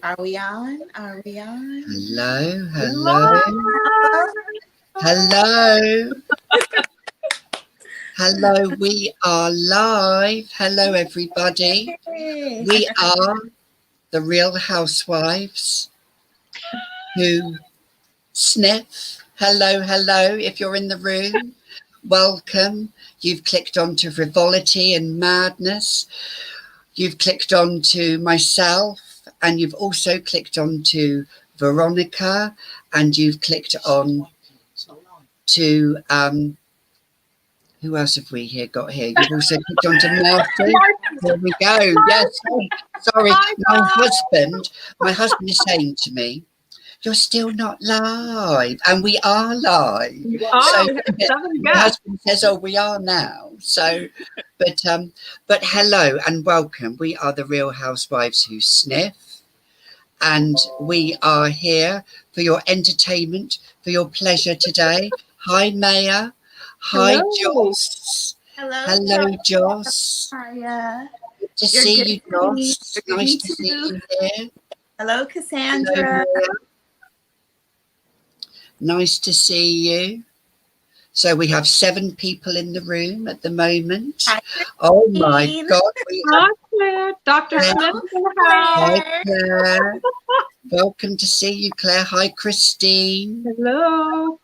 Are we on? Are we on? Hello, hello, hello, hello. We are live. Hello, everybody. We are the Real Housewives who sniff. Hello, hello. If you're in the room, welcome. You've clicked onto frivolity and madness. You've clicked onto myself, and you've also clicked onto Veronica, and you've clicked on to who else have we got here? You've also clicked onto Marcy. There we go. Yes, sorry. My husband is saying to me, "You're still not live," and we are live. So my husband says, "Oh, we are now." So, but hello and welcome. We are the Real Housewives who sniff, and we are here for your entertainment, for your pleasure today. Hi, Maya. Hi, Joss. Hello, Joss. Hiya. Good to see you, Joss. Nice to see you here. Hello, Cassandra. Hello, nice to see you. So we have 7 people in the room at the moment. Hi, oh my God. Hi, Claire. Dr. Smith. Hi, Claire. Welcome to see you, Claire. Hi, Christine. Hello.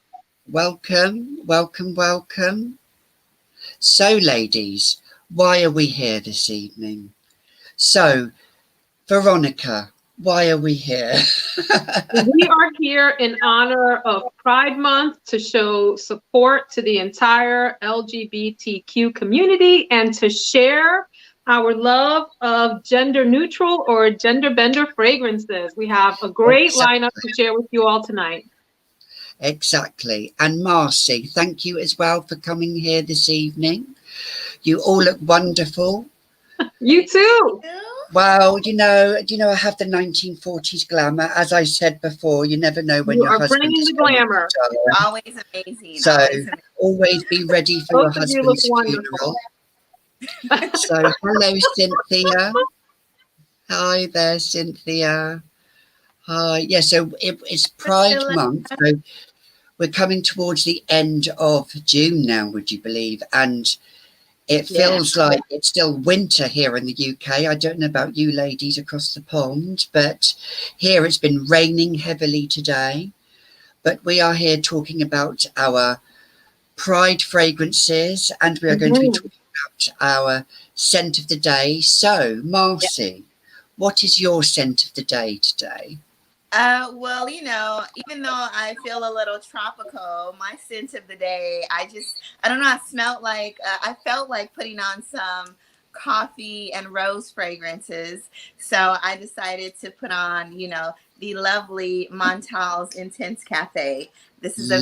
Welcome, welcome, welcome. So, ladies, why are we here this evening? So, Veronica, why are we here? We are here in honor of Pride Month to show support to the entire LGBTQ community and to share our love of gender neutral or gender bender fragrances. We have a great lineup to share with you all tonight. Exactly. And Marcy, thank you as well for coming here this evening. You all look wonderful. You too. Well, you know, I have the 1940s glamour. As I said before, you never know when your husband is bringing the glamour. Always amazing. So always be ready for your husband's funeral. So hello, Cynthia. Hi there, Cynthia. Hi. Yeah, so it's Pride Month. So we're coming towards the end of June now, would you believe? And it feels like it's still winter here in the UK. I don't know about you ladies across the pond, but here it's been raining heavily today. But we are here talking about our Pride fragrances, and we are going to be talking about our scent of the day. So, Marcy, what is your scent of the day today? Well, you know, even though I feel a little tropical, my scent of the day, I don't know, I felt like putting on some coffee and rose fragrances. So I decided to put on, you know, the lovely Montal's Intense Cafe. This is a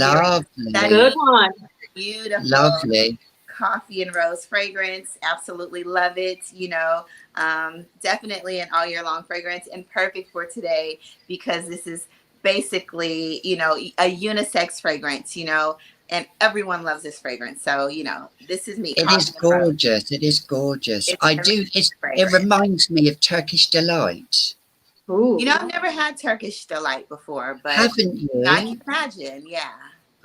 good one. Beautiful. Lovely. Coffee and rose fragrance. Absolutely love it. You know, definitely an all year long fragrance and perfect for today because this is basically, you know, a unisex fragrance, you know, and everyone loves this fragrance. So, you know, this is me. It is gorgeous. It is gorgeous. It reminds me of Turkish Delight. Ooh. You know, I've never had Turkish Delight before, but haven't you? I can imagine. Yeah.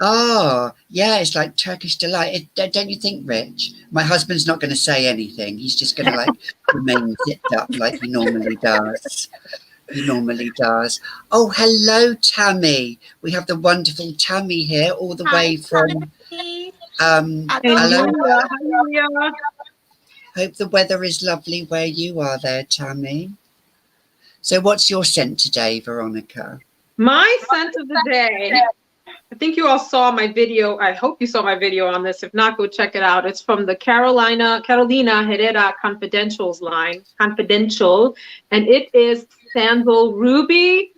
Oh, yeah, it's like Turkish Delight. Don't you think, Rich? My husband's not going to say anything. He's just going to like remain zipped up like he normally does. He normally does. Oh, hello, Tammy. We have the wonderful Tammy here, all the way from Hello. Hope the weather is lovely where you are there, Tammy. So what's your scent today, Veronica? My scent of the day, I think you all saw my video. I hope you saw my video on this. If not, go check it out. It's from the Carolina Herrera Confidential, and it is Sandal Ruby.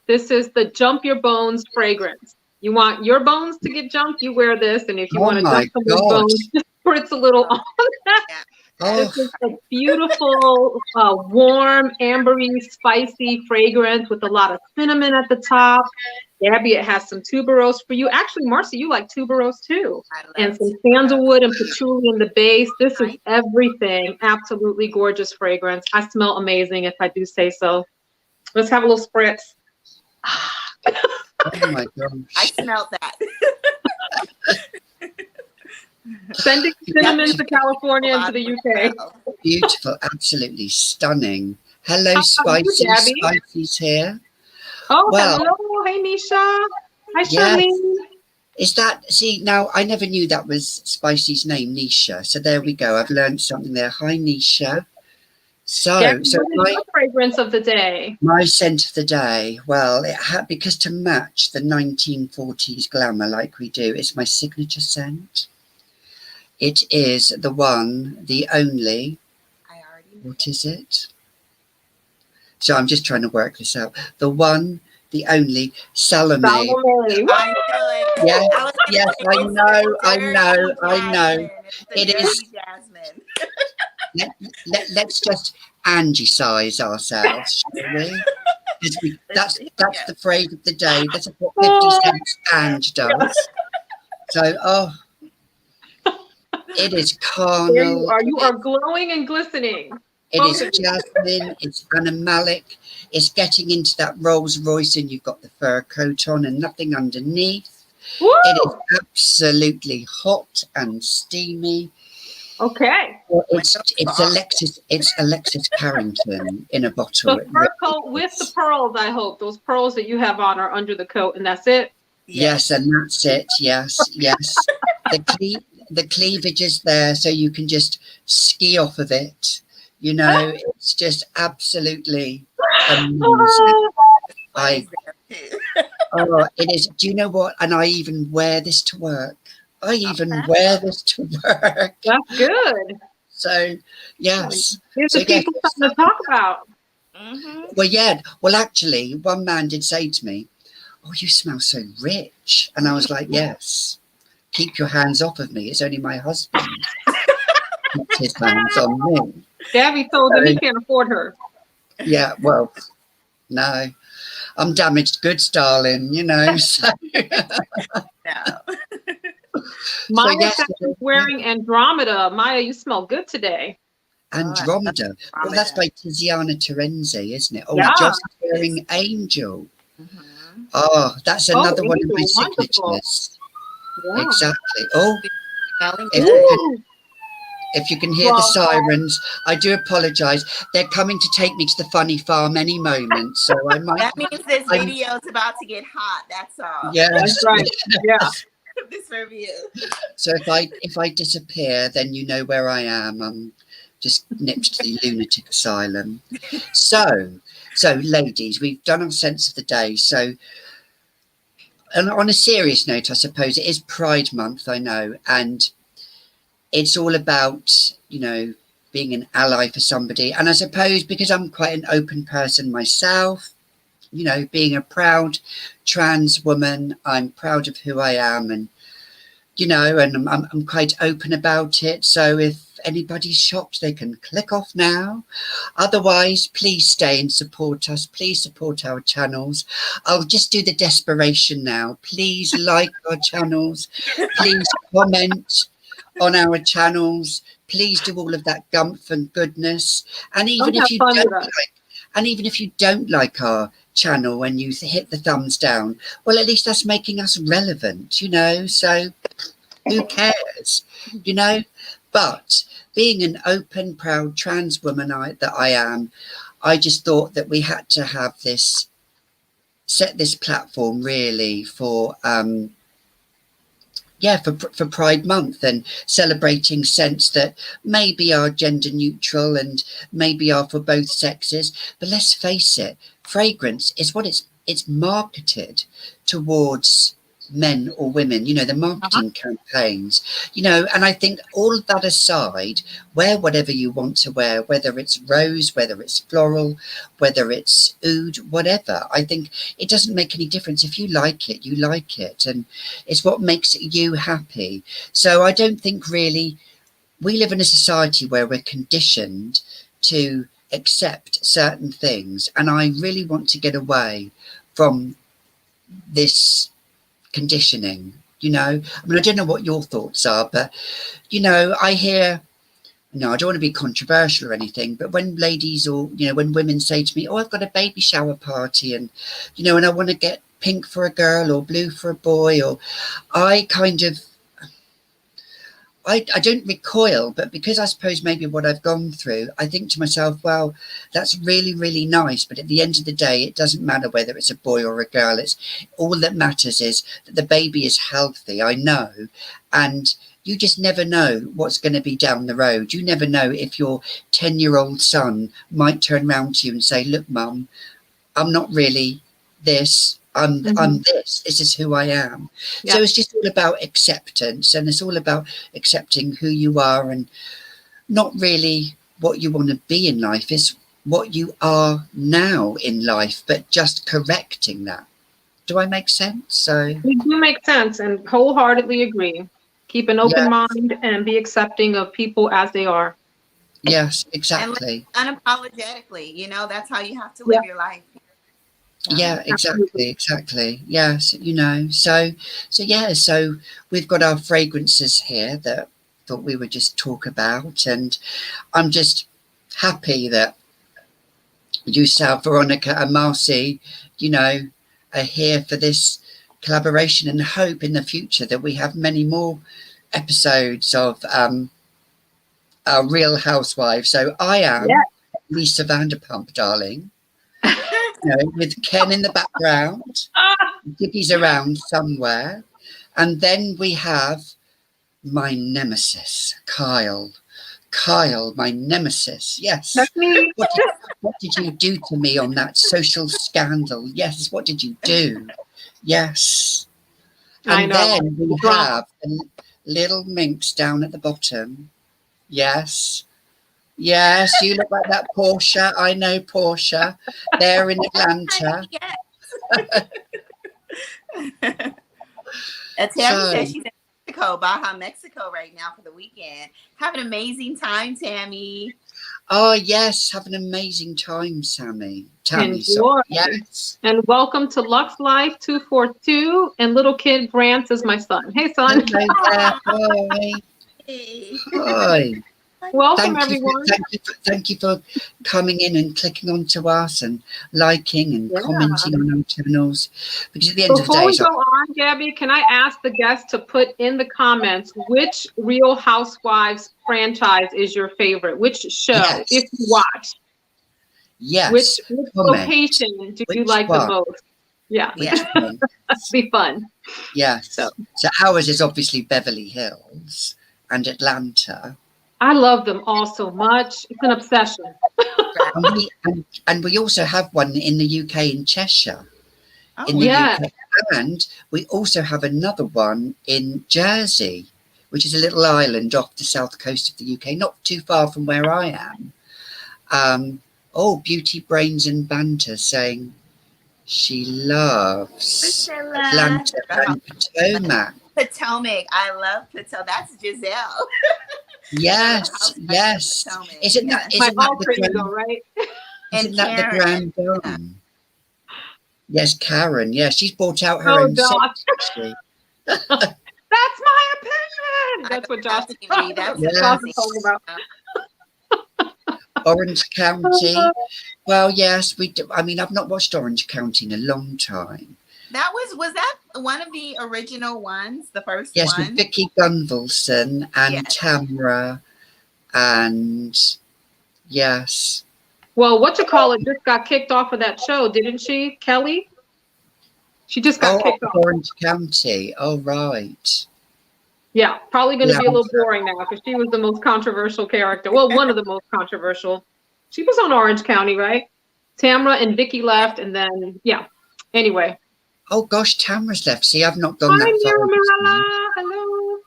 This is the Jump Your Bones fragrance. You want your bones to get jumped, you wear this, and if you want to jump someone's bones, just spritz a little on that. This is a beautiful, warm, ambery, spicy fragrance with a lot of cinnamon at the top. Gabby, it has some tuberose for you. Actually, Marcy, you like tuberose too. And some sandalwood and patchouli in the base. This is everything. Absolutely gorgeous fragrance. I smell amazing, if I do say so. Let's have a little spritz. Oh my I gosh. smelled that. Sending cinnamon to California and to the UK. Beautiful, absolutely stunning. Hello, How about you, Spicy. Gabby? Spicy's here. Oh, Well, hello. Hey, Nisha. Hi, yes. Charlene. Is that, see, now I never knew that was Spicy's name, Nisha. So there we go. I've learned something there. Hi, Nisha. Gabby, So what is your fragrance of the day? my scent of the day, well, it had, because to match the 1940s glamour like we do, it's my signature scent. It is the one, the only, I already know. what is it? So I'm just trying to work this out. The one, the only, Salome. Salome. I knew it. Yes, I was gonna yes, say I it's know, the I know, dirty I know. jasmine. It's the It dirty is. jasmine. Let's just Angie-size ourselves, shall we? That's the phrase of the day. That's what 50 Cent's Ange does. So, oh, it is There you carnal. are. You are glowing and glistening. It is jasmine. It's animalic. It's getting into that Rolls Royce, and you've got the fur coat on and nothing underneath. Woo! It is absolutely hot and steamy. Okay. It's Alexis Carrington in a bottle. The fur coat with the pearls, I hope. Those pearls that you have on are under the coat, and that's it? Yes, and that's it. Yes, yes. The cleavage is there, so you can just ski off of it. You know, it's just absolutely amazing. It is. Do you know what? And I even wear this to work. I even wear this to work. That's good. So, yes. Here's the people something to talk about. Mm-hmm. Well, yeah. Well, actually, one man did say to me, "Oh, you smell so rich," and I was like, "Yes. Keep your hands off of me. It's only my husband keeps his hands on me." Gabby told him he can't afford her. Yeah. Well, no. I'm damaged goods, darling. You know. So. No. Maya yes, is wearing Andromeda. Maya, you smell good today. Andromeda. Well, that's by Tiziana Terenzi, isn't it? Oh, yeah. Just wearing Angel. Mm-hmm. Oh, that's another one of my wonderful. signatures. Yeah. Exactly. Oh, if you can hear the sirens, I do apologise. They're coming to take me to the funny farm any moment, so I might. That means this video is about to get hot. That's all. Yes, that's right. Yeah. This review. So if I disappear, then you know where I am. I'm just nipped to the lunatic asylum. So ladies, we've done our sense of the day. So, and on a serious note, I suppose it is Pride Month. I know, and it's all about, you know, being an ally for somebody. And I suppose because I'm quite an open person myself, you know, being a proud trans woman, I'm proud of who I am, and you know, and I'm quite open about it. So if anybody's shocked, they can click off now. Otherwise, please stay and support us. Please support our channels. I'll just do the desperation now. Please like our channels. Please comment on our channels. Please do all of that gumph and goodness. And even if you don't like our channel and you hit the thumbs down, well, at least that's making us relevant, you know. So who cares, you know? But being an open, proud trans woman that I am, I just thought that we had to have set this platform really for for Pride Month and celebrating scents that maybe are gender neutral and maybe are for both sexes. But let's face it, fragrance is what it's marketed towards men or women, you know, the marketing campaigns, you know. And I think all of that aside, wear whatever you want to wear, whether it's rose, whether it's floral, whether it's oud, whatever. I think it doesn't make any difference. If you like it, you like it, and it's what makes you happy. So I don't think really we live in a society where we're conditioned to accept certain things, and I really want to get away from this conditioning, you know. I mean, I don't know what your thoughts are, but you know, I hear no, I don't want to be controversial or anything, but when ladies or, you know, when women say to me, oh, I've got a baby shower party and, you know, and I want to get pink for a girl or blue for a boy, or I kind of, I don't recoil, but because I suppose maybe what I've gone through, I think to myself, well, that's really, really nice. But at the end of the day, it doesn't matter whether it's a boy or a girl. It's all that matters is that the baby is healthy. I know. And you just never know what's going to be down the road. You never know if your 10-year-old son might turn around to you and say, look, mum, I'm not really this. I'm this. This is who I am. Yeah. So it's just all about acceptance, and it's all about accepting who you are, and not really what you want to be in life. It's what you are now in life, but just correcting that. Do I make sense? So you do make sense, and wholeheartedly agree. Keep an open mind and be accepting of people as they are. Yes, exactly. And unapologetically, you know, that's how you have to live your life. Yeah, exactly. Yes, you know, so we've got our fragrances here that thought we would just talk about, and I'm just happy that you, Sal, Veronica and Marcy, you know, are here for this collaboration, and hope in the future that we have many more episodes of our Real Housewives. So I am Lisa Vanderpump, darling. You know, with Ken in the background, Gibby's around somewhere, and then we have my nemesis, Kyle. Kyle, my nemesis. Yes. That's me. What did you do to me on that social scandal? Yes. What did you do? Yes. And then we have the little minx down at the bottom. Yes. Yes, you look like that Portia. I know Portia. They're in Atlanta. Tammy says she's in Mexico, Baja, Mexico right now for the weekend. Have an amazing time, Tammy. Oh, yes. Have an amazing time, Tammy. Yes. And welcome to Lux Life 242. And little kid Grant is my son. Hey, son. Hello there. Hi. Hey. Hi. Welcome, everyone. Thank you for coming in and clicking onto us and liking and commenting on our channels. Because at the end of the day, before we go on, Gabby, can I ask the guests to put in the comments which Real Housewives franchise is your favorite? Which show, if you watch? Yes. Which location do you like the most? Yeah. That'd be fun. Yes. So ours is obviously Beverly Hills and Atlanta. I love them all so much. It's an obsession. and we also have one in the UK in Cheshire. UK. And we also have another one in Jersey, which is a little island off the south coast of the UK, not too far from where I am. Beauty, Brains and Banter saying she loves Atlanta and Potomac. Potomac. I Love Potomac. That's Giselle. Yes. Isn't that the grand dame? Yes, Karen. Yeah, she's bought out her own set, actually. That's my opinion. That's what Josh is talking about. Orange County. Well, yes, we do. I mean, I've not watched Orange County in a long time. That was that one of the original ones, the first one? Yes, with Vicky Gunvalson and Tamra, and yes. Well, whatchamacallit just got kicked off of that show, didn't she, Kelly? She just got kicked off. Orange County. Oh, right. Yeah, probably going to be a little boring now because she was the most controversial character. Well, one of the most controversial. She was on Orange County, right? Tamra and Vicky left, and then Anyway. Oh gosh, Tamra's left. See, I've not gone that far. Mirella. Hello.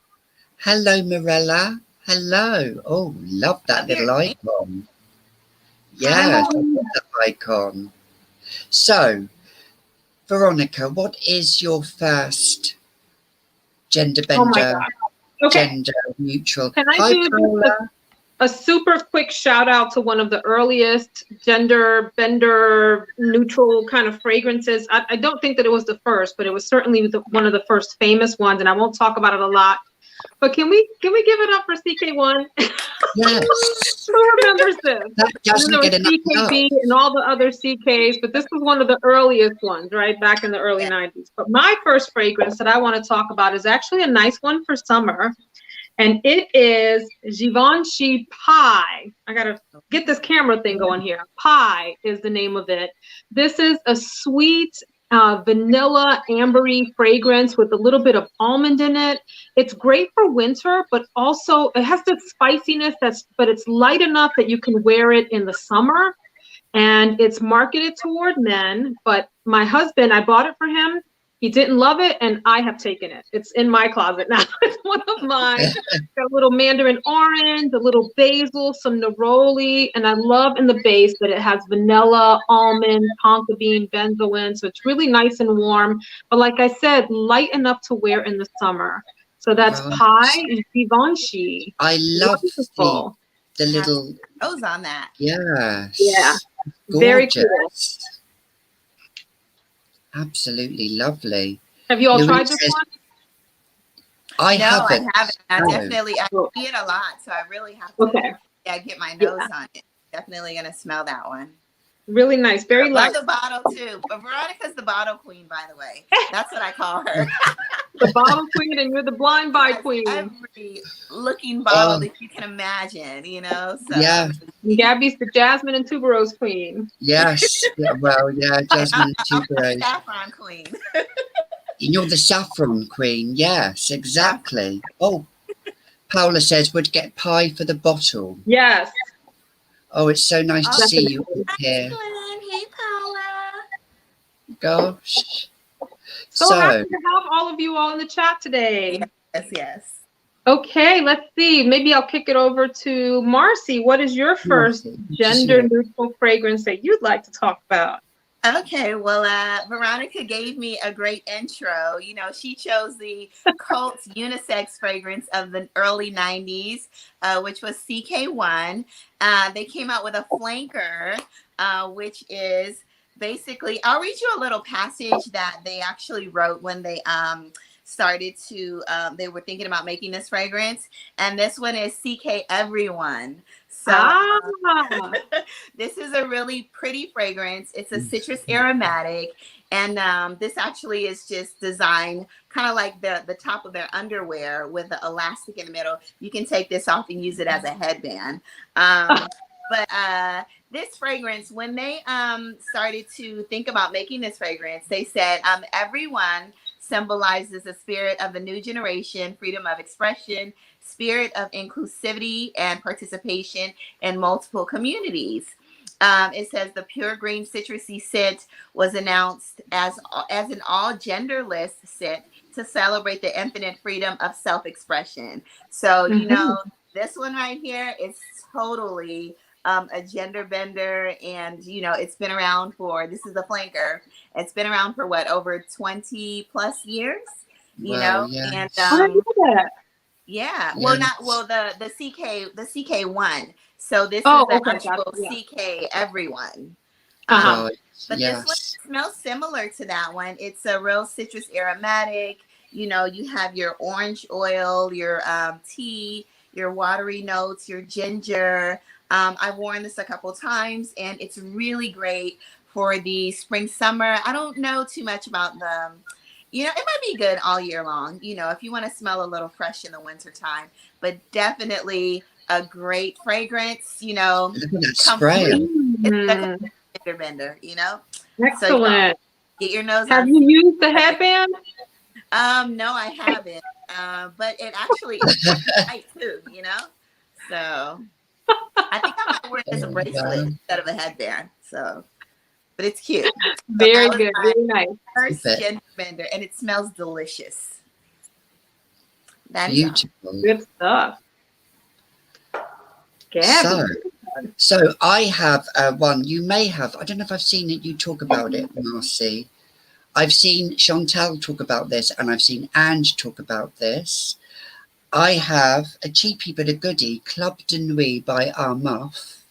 Hello, Mirella. Hello. Oh, love that little icon. Yes, I love that icon. So, Veronica, what is your first gender bender, gender neutral? Can I do a super quick shout out to one of the earliest gender bender neutral kind of fragrances? I don't think that it was the first, but it was certainly one of the first famous ones, and I won't talk about it a lot. But can we give it up for CK1? Yes. Who remembers this? That And then doesn't there was get enough love. CKB and all the other CKs, but this was one of the earliest ones, right? Back in the early 90s. But my first fragrance that I want to talk about is actually a nice one for summer. And it is Givenchy Pie. I got to get this camera thing going here. Pie is the name of it. This is a sweet vanilla ambery fragrance with a little bit of almond in it. It's great for winter, but also it has this spiciness but it's light enough that you can wear it in the summer. And it's marketed toward men, but my husband, I bought it for him. He didn't love it, and I have taken it. It's in my closet now. It's one of mine. Got a little mandarin orange, a little basil, some neroli, and I love in the base that it has vanilla, almond, tonka bean, benzoin. So it's really nice and warm. But like I said, light enough to wear in the summer. So that's Pie Givenchy. I love Wonderful. the little O's on that. Yes. Yeah. Gorgeous. Very cool. Absolutely lovely. Have you all Louise tried this says- one? I haven't. I haven't. I No. definitely, I see it a lot, so I really have to Okay. get my nose on it. Definitely gonna smell that one. Really nice. Very I light. love the bottle too. But Veronica's the bottle queen, by the way. That's what I call her. The bottle queen, and you're the blind buy queen. Every looking bottle that you can imagine, you know. So Yeah. Gabby's the jasmine and tuberose queen. Yes. Yeah, well, yeah, Jasmine I'm the Tuberose. saffron queen. You're the saffron queen. Yes, exactly. Oh, Paula says, would get pie for the bottle. Yes. Oh, it's so nice to see you Definitely. all here. Excellent. Hey, Paula. Gosh. So happy to have all of you all in the chat today. Yes, yes. Okay, let's see. Maybe I'll kick it over to Marcy. What is your first gender neutral fragrance that you'd like to talk about? Okay, well, Veronica gave me a great intro. You know, she chose the cult unisex fragrance of the early 90s, which was CK1. They came out with a flanker, which is basically, I'll read you a little passage that they actually wrote when they started to, they were thinking about making this fragrance. And this one is CK Everyone. So this is a really pretty fragrance. It's a citrus aromatic. And this actually is just designed kind of like the top of their underwear with the elastic in the middle. You can take this off and use it as a headband. But this fragrance, when they started to think about making this fragrance, they said everyone symbolizes the spirit of the new generation, freedom of expression, spirit of inclusivity and participation in multiple communities. It says the pure green citrusy scent was announced as an all genderless scent to celebrate the infinite freedom of self-expression. So, you know, this one right here is totally a gender bender, and you know, it's been around for, this is the flanker, it's been around for what, over 20 plus years, you know. And yeah, well, not well, the CK1. So this is the actual CK Everyone. But this one smells similar to that one. It's a real citrus aromatic. You know, you have your orange oil, your tea, your watery notes, your ginger. I've worn this a couple times, and it's really great for the spring, summer. I don't know too much about the, you know, it might be good all year long, you know, if you want to smell a little fresh in the winter time, but definitely a great fragrance, you know. Look at that spray. It's like a gender bender, you know. Excellent. So, get your nose. Have you used the headband? No, I haven't. But it actually is tight too, you know. So I think I might wear it as a bracelet instead of a headband. So, but it's cute. Very good. Very nice. First gender bender, and it smells delicious. That is beautiful. Good stuff. So I have one. You may have. I don't know if I've seen it. You talk about it, Marcy. I've seen Chantal talk about this, and I've seen Ange talk about this. I have a cheapie but a goodie, Club de Nuit by Armaf.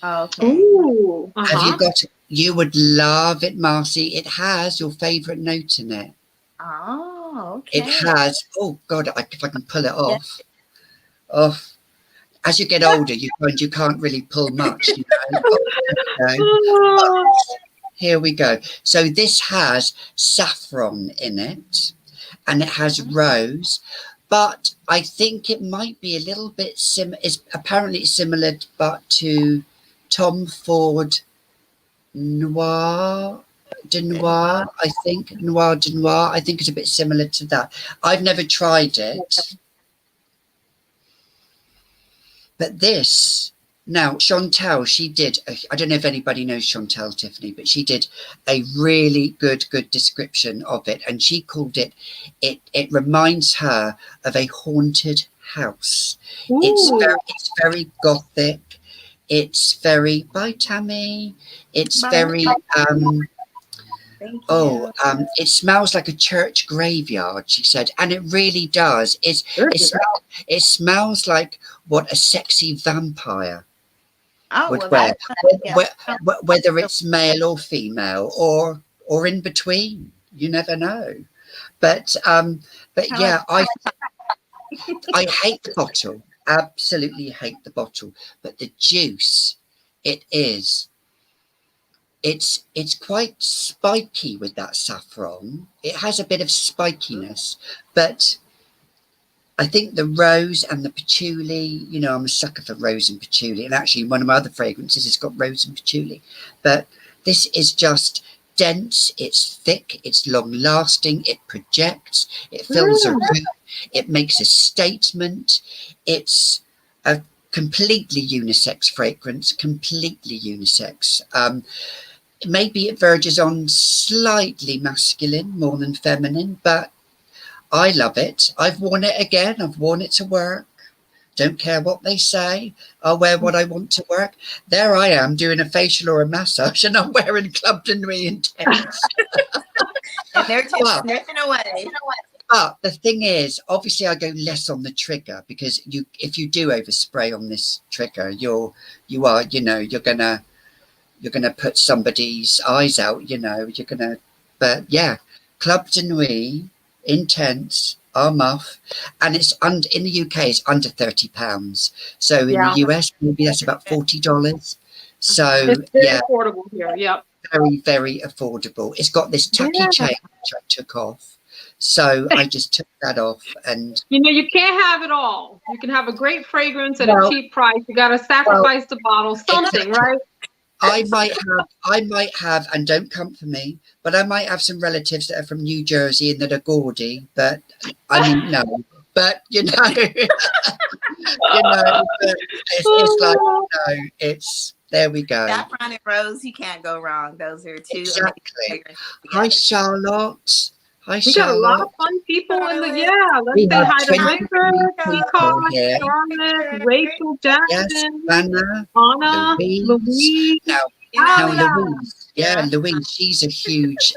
Okay. Ooh, Have you got it? You would love it, Marcy. It has your favorite note in it. Oh. Oh, It okay. has, oh God, if I can pull it off. Oh, as you get older, you find you can't really pull much, you know. Oh, here we go. So this has saffron in it, and it has rose, but I think it might be a little bit is apparently similar, but to Tom Ford Noir de Noir, I think. Noir de Noir, I think it's a bit similar to that. I've never tried it. But this, now Chantal, she did, I don't know if anybody knows Chantal Tiffany, but she did a really good description of it. And she called it, it reminds her of a haunted house. It's very gothic. It's very, bye Tammy. It's very, Thank you. it smells like a church graveyard, she said, and it really does. It smells like what a sexy vampire would wear, whether it's male or female or in between. You never know. But yeah, I hate the bottle. Absolutely hate the bottle. But the juice, it's quite spiky with that saffron. It has a bit of spikiness, but I think the rose and the patchouli, you know, I'm a sucker for rose and patchouli. And actually one of my other fragrances has got rose and patchouli. But this is just dense, it's thick, it's long lasting, it projects, it fills a room, it makes a statement. It's a completely unisex fragrance, completely unisex. Maybe it verges on slightly masculine more than feminine, but I love it. I've worn it again. I've worn it to work. Don't care what they say. I'll wear what I want to work. There I am doing a facial or a massage, and I'm wearing Club de Nuit Intense. And they're just sniffing away. But the thing is, obviously, I go less on the trigger because if you do overspray on this trigger, you're gonna put somebody's eyes out. You know, But yeah, Club de Nuit Intense Armuff, and it's in the UK it's under £30. So in the US maybe that's about $40. So it's very affordable here. Yep. Very, very affordable. It's got this tacky chain which I took off. So I just took that off, and you know, you can't have it all. You can have a great fragrance at a cheap price. You got to sacrifice the bottle, something, right? I might have, and don't come for me, but I might have some relatives that are from New Jersey and that are gaudy, but I mean, no, but you know, it's like, no, it's, there we go. Saffron and rose, you can't go wrong. Those are two. Exactly. Hi, Charlotte. Hi, we got a lot of fun people in the, let's say hi to Richard, Peacock, Charlotte, Rachel, Jackson, Anna, Louise. Now Louise, Louise, she's a huge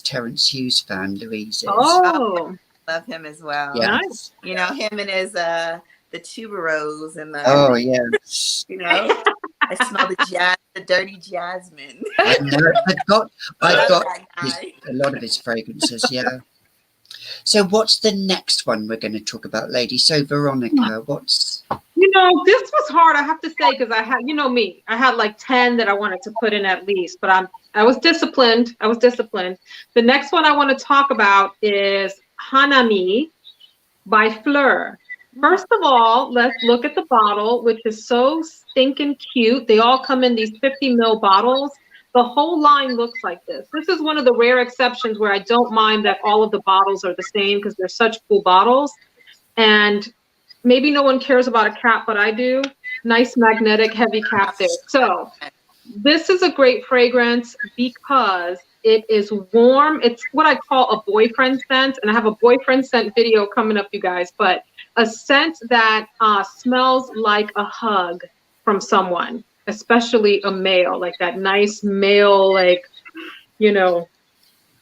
Terence Hughes fan, Louise is. Oh, love him as well. Yeah. Nice. You know, him and his, the tuberose and the, oh, yes. You know, I smell the dirty jasmine. I know. I've got a lot of his fragrances, yeah. So what's the next one we're going to talk about, lady? So Veronica, what's... You know, this was hard, I have to say, because I had, you know me, I had like 10 that I wanted to put in at least, but I was disciplined. The next one I want to talk about is Hanami by Fleur. First of all, let's look at the bottle, which is so stinking cute. They all come in these 50 ml bottles. The whole line looks like this. This is one of the rare exceptions where I don't mind that all of the bottles are the same because they're such cool bottles. And maybe no one cares about a cap, but I do. Nice magnetic heavy cap there. So this is a great fragrance because it is warm. It's what I call a boyfriend scent. And I have a boyfriend scent video coming up, you guys. But a scent that smells like a hug from someone, especially a male, like that nice male, like, you know.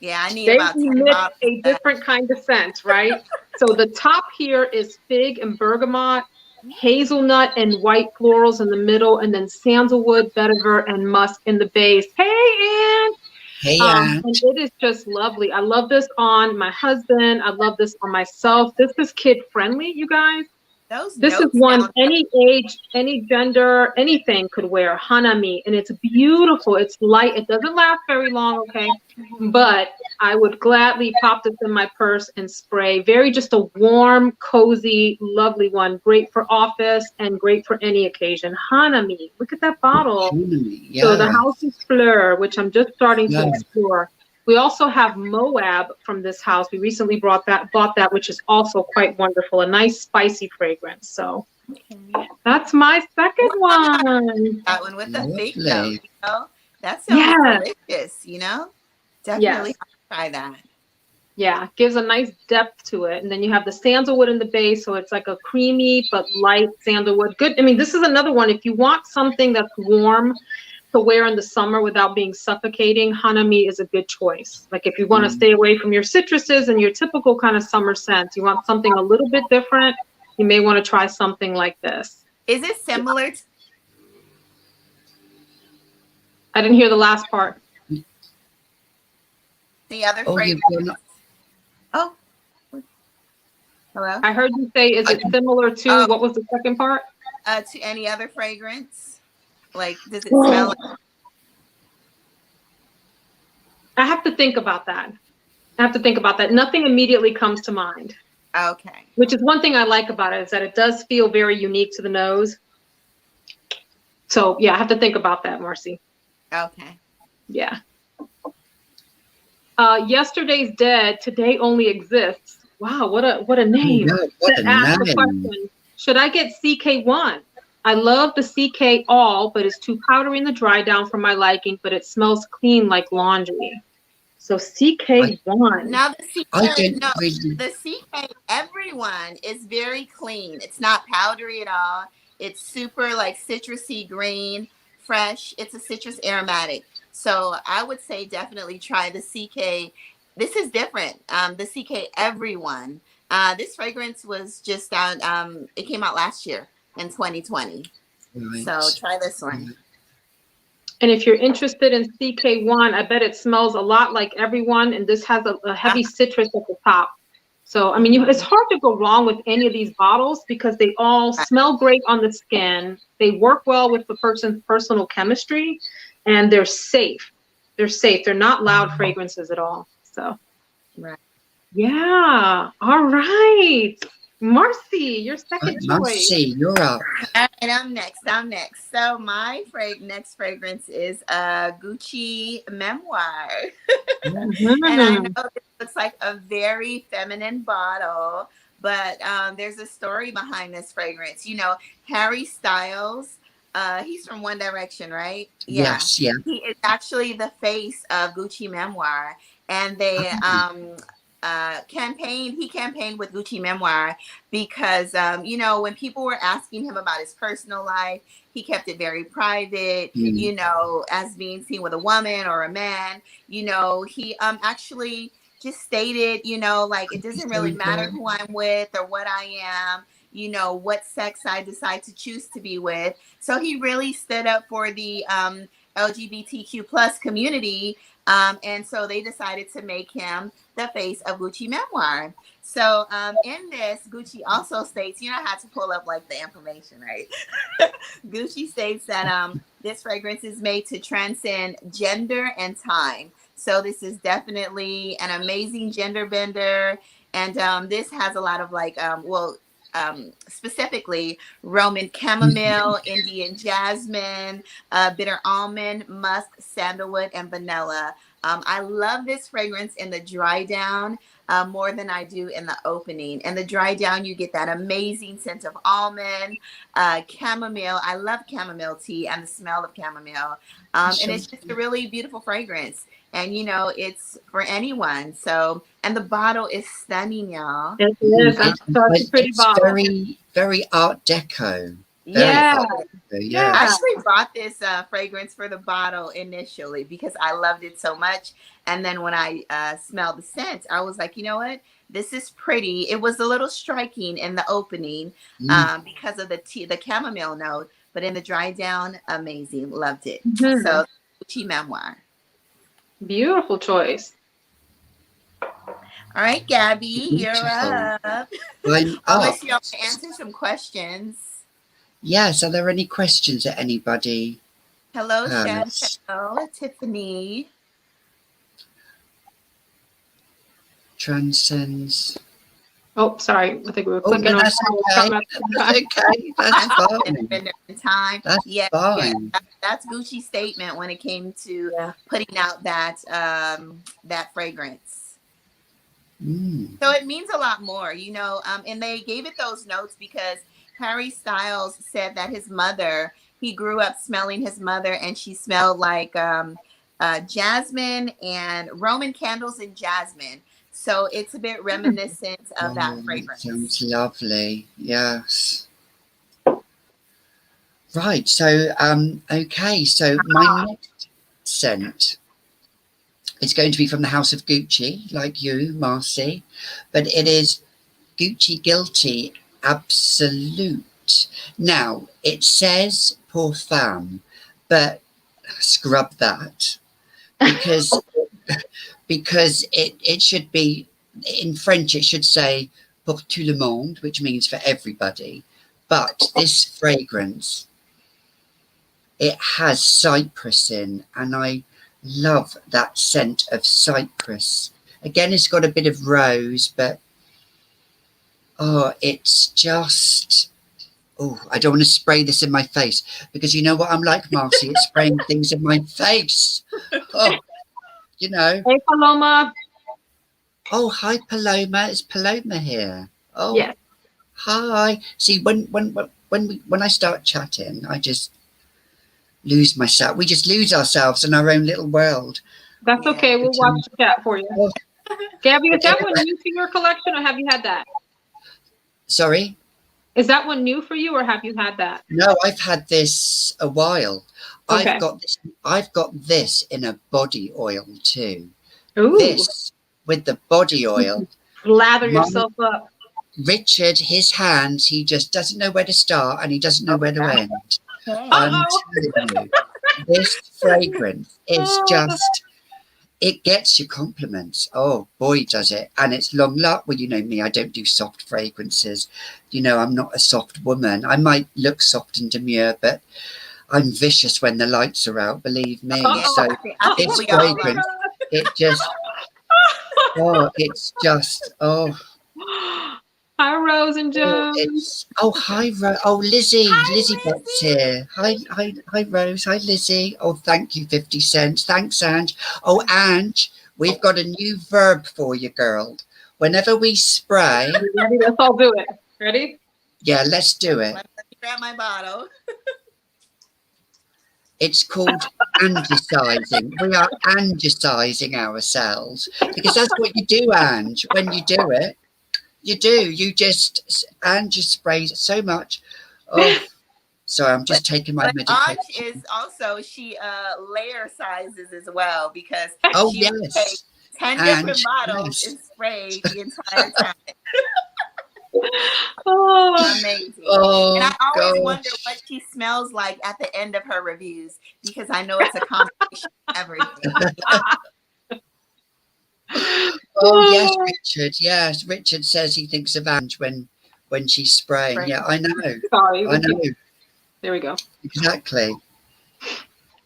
Yeah, I need they about 10 emit bottles a different kind of scent, right? So the top here is fig and bergamot, hazelnut and white florals in the middle, and then sandalwood, vetiver, and musk in the base. Hey, Ann! Hey, And it is just lovely. I love this on my husband. I love this on myself. This is kid friendly, you guys. Those This is notes one sound. any age, any gender, anything could wear. Hanami, and it's beautiful. It's light. It doesn't last very long, okay? But I would gladly pop this in my purse and spray. Very just a warm, cozy, lovely one. Great for office and great for any occasion. Hanami. Look at that bottle. So the yeah. House is Fleur, which I'm just starting to Yeah. explore. We also have Moab from this house. We recently bought that, which is also quite wonderful. A nice spicy fragrance. So that's my second one. That one with the fig note, Lovely. you know? That sounds Yes, delicious, you know? yes, Definitely try that. yeah. Gives a nice depth to it. And then you have the sandalwood in the base, so it's like a creamy but light sandalwood. Good. I mean, this is another one. If you want something that's warm to wear in the summer without being suffocating, Hanami is a good choice. Like if you want to stay away from your citruses and your typical kind of summer scents, you want something a little bit different, you may want to try something like this. Is it similar to I didn't hear the last part. the other Oh, you've fragrance? gone. Oh, hello? I heard you say, is it similar to, what was the second part? To any other fragrance? Like, does it smell like? I have to think about that. Nothing immediately comes to mind. Okay. Which is one thing I like about it, is that it does feel very unique to the nose. So yeah, I have to think about that, Marcy. Okay. Yeah. Yesterday's dead, today only exists. Wow, what a name. Oh, what a Ask the name. question, should I get CK1? I love the CK all, but it's too powdery in the dry down for my liking, but it smells clean like laundry. So CK1. Now the I CK, didn't no, really. the CK everyone is very clean. It's not powdery at all. It's super like citrusy green, fresh. It's a citrus aromatic. So I would say definitely try the CK. This is different. The CK everyone. This fragrance was just out. It came out last year in 2020. Right. So try this one. And if you're interested in CK1, I bet it smells a lot like everyone, and this has a heavy citrus at the top. So, I mean, it's hard to go wrong with any of these bottles because they all smell great on the skin. They work well with the person's personal chemistry, and they're safe. They're safe. They're not loud fragrances at all. So, Right. yeah. All right. Marcy, your second choice. Marcy, you're up. All right, I'm next. So my next fragrance is Gucci Memoir. Mhm. And I know it looks like a very feminine bottle, but there's a story behind this fragrance. You know, Harry Styles, he's from One Direction, right? Yeah. Yes, yeah. He is actually the face of Gucci Memoir. And they he campaigned with Gucci Memoir because, you know, when people were asking him about his personal life, he kept it very private, you know, as being seen with a woman or a man. You know, he actually just stated, you know, like it doesn't really matter who I'm with or what I am, you know, what sex I decide to choose to be with. So he really stood up for the LGBTQ plus community. And so they decided to make him the face of Gucci Memoir. So in this, Gucci also states, you know, I had to pull up like the information, right? Gucci states that this fragrance is made to transcend gender and time. So this is definitely an amazing gender bender. And this has a lot of like, specifically Roman chamomile, Indian jasmine, bitter almond, musk, sandalwood, and vanilla. I love this fragrance in the dry down more than I do in the opening. In the dry down, you get that amazing scent of almond, chamomile. I love chamomile tea and the smell of chamomile. And it's just a really beautiful fragrance. And, you know, it's for anyone. So, and the bottle is stunning, y'all. It is. It's such a pretty It's bottle. very, very Art Deco. Yeah. Yeah. I actually bought this fragrance for the bottle initially because I loved it so much. And then when I smelled the scent, I was like, you know what? This is pretty. It was a little striking in the opening because of the chamomile note, but in the dry down, amazing. Loved it. So, Gucci Memoir. Beautiful choice. All right, Gabby, you're Beautiful. up. I'm up. Unless you want to answer some questions. Yes, are there any questions that anybody Hello, has? Chantel, Tiffany. Transcends. Oh, sorry. I think we were Oh, clicking no, on that's okay. That's okay. That's fine. Time. That's Yeah, fine. that's Gucci's statement when it came to Yeah. putting out that that fragrance. Mm. So it means a lot more, you know. And they gave it those notes because Harry Styles said that his mother, he grew up smelling his mother, and she smelled like jasmine and Roman candles and jasmine. So it's a bit reminiscent of that Oh, it fragrance. sounds lovely. Yes. Right. So, okay. So my next scent is going to be from the House of Gucci, like you, Marcy, but it is Gucci Guilty Absolute. Now, it says pour femme, but scrub that because it should be in French. It should say pour tout le monde, which means for everybody. But this fragrance, it has cypress in, and I love that scent of cypress. Again, it's got a bit of rose, but oh, it's just, oh, I don't want to spray this in my face because you know what I'm like, Marcy. It's spraying things in my face. Oh, you know. Hey, Paloma. Oh, hi, Paloma. It's Paloma here. Oh, Yes. hi. See, when I start chatting, I just lose myself. We just lose ourselves in our own little world. That's Yeah. okay. We'll watch the chat for you. Oh, Gabby, is that one new to your collection, or have you had that? sorry. Is that one new for you, or have you had that? No, I've had this a while. Okay. I've got this in a body oil too. Ooh. This with the body oil. Lather My- yourself up. Richard, his hands, he just doesn't know where to start and he doesn't know where to end. I'm Uh-oh. telling you, this fragrance is just, it gets you compliments. Oh boy, does it. And it's long luck. Well, you know me, I don't do soft fragrances. You know, I'm not a soft woman. I might look soft and demure, but I'm vicious when the lights are out, believe me. Uh-oh. So I think this we all are. fragrance, it just, oh, it's just, oh. Hi, Rose and Oh, Jones. it's hi Lizzie. Hi, Lizzie Bot's here. Hi Rose. Hi Lizzie. Oh, thank you, 50 cents. Thanks, Ange. Oh, Ange, we've got a new verb for you, girl. Whenever we spray, Ready? Let's all do it. Ready? yeah, let's do it. Let me grab my bottle. It's called angisizing. We are angisizing ourselves because that's what you do, Ange. When you do it, you do. You just Ange sprays so much. Oh. Sorry, I'm just taking my medication. Ange is also, she layer sizes as well because Oh, she would take yes. 10 Ange, different bottles yes. and spray the entire time. Oh, Amazing. Oh, And I always gosh. wonder what she smells like at the end of her reviews because I know it's a combination of everything. Oh, yes, Richard. Yes, Richard says he thinks of Ange when she's spraying. Right. Yeah, I know. sorry. I know. There we go. Exactly.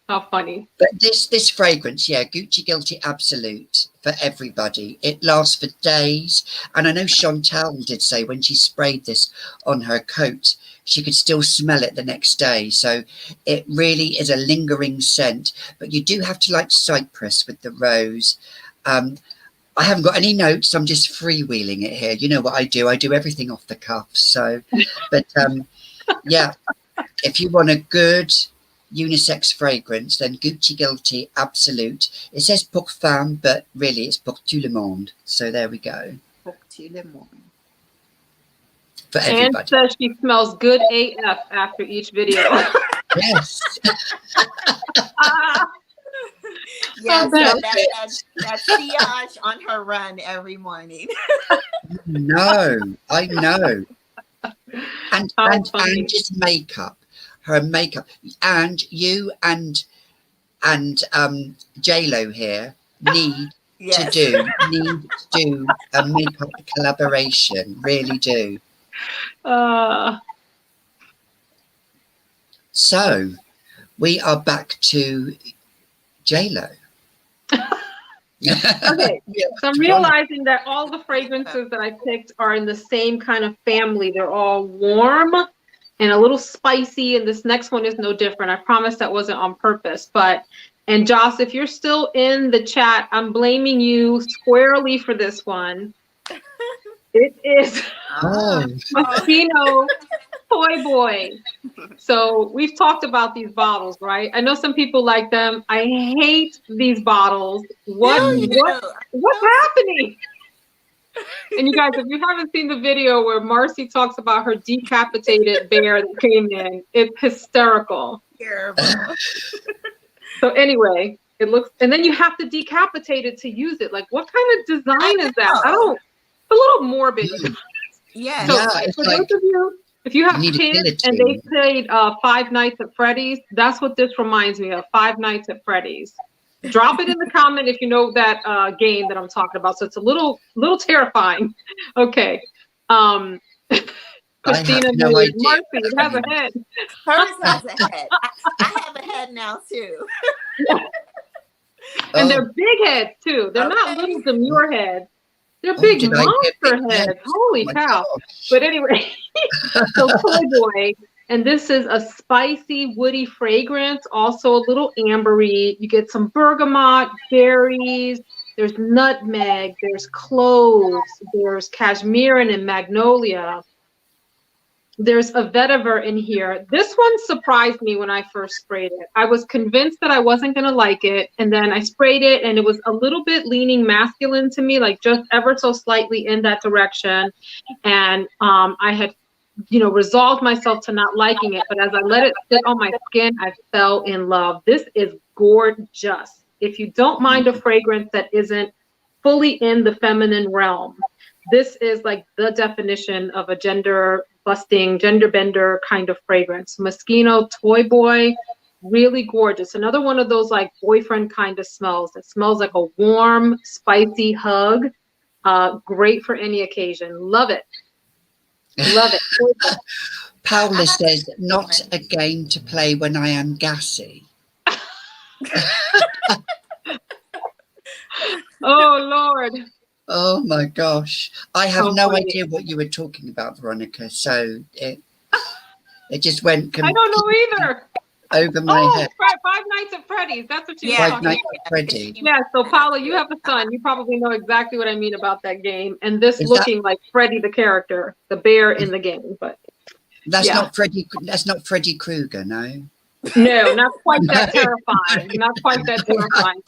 How funny. But this fragrance, yeah, Gucci Guilty Absolute for everybody. It lasts for days. And I know Chantal did say when she sprayed this on her coat, she could still smell it the next day. So it really is a lingering scent. But you do have to like cypress with the rose. I haven't got any notes. I'm just freewheeling it here. You know what I do? I do everything off the cuff. So, but yeah, if you want a good unisex fragrance, then Gucci Guilty Absolute. It says pour femme, but really it's pour tout le monde. So there we go. Pour tout le monde. For Anne everybody. says she smells good AF after each video. Yes. Yes, bet. that sillage on her run every morning. No, I know. And How funny. Ange's makeup, her makeup, and you and J-Lo here need Yes. to do a makeup collaboration. Really do. So we are back to J-Lo. Okay, so I'm realizing that all the fragrances that I picked are in the same kind of family. They're all warm and a little spicy, and this next one is no different. I promise that wasn't on purpose. And Joss, if you're still in the chat, I'm blaming you squarely for this one. It is Moschino Toy Boy. So we've talked about these bottles, right? I know some people like them. I hate these bottles. What's happening? And you guys, if you haven't seen the video where Marcy talks about her decapitated bear that came in, it's hysterical. Terrible. So anyway, it looks, and then you have to decapitate it to use it. Like, what kind of design is that? It's a little morbid. Yeah. So for those of you, if you have kids and they played Five Nights at Freddy's, that's what this reminds me of. Five Nights at Freddy's. Drop it in the comment if you know that game that I'm talking about. So it's a little terrifying. Okay. Christina, no idea. Marcy, it has a head. Hers has a head. I have a head now too. And they're big heads too. They're not little demure heads. They're big monster heads. Holy cow. Gosh. But anyway, so Toy Boy. And this is a spicy, woody fragrance, also a little ambery. You get some bergamot, berries, there's nutmeg, there's cloves, there's cashmere and magnolia. There's a vetiver in here. This one surprised me when I first sprayed it. I was convinced that I wasn't going to like it. And then I sprayed it and it was a little bit leaning masculine to me, like just ever so slightly in that direction. And I had resolved myself to not liking it, but as I let it sit on my skin, I fell in love. This is gorgeous. If you don't mind a fragrance that isn't fully in the feminine realm, this is like the definition of a gender bender kind of fragrance. Moschino Toy Boy, really gorgeous. Another one of those like boyfriend kind of smells. It smells like a warm, spicy hug. Great for any occasion. Love it. Love it. Paula says, not a game to play when I am gassy. Oh, Lord. Oh, my gosh. I have no idea what you were talking about, Veronica. So it just went I don't know either. Over my head. Five Nights at Freddy's. That's what you were talking about. 5 Nights at Freddy's. Yeah, so Paula, you have a son. You probably know exactly what I mean about that game. And this looking like Freddy the character, the bear in the game. But that's not Freddy. That's not Freddy Krueger, no. No, not quite that terrifying. Not quite that terrifying.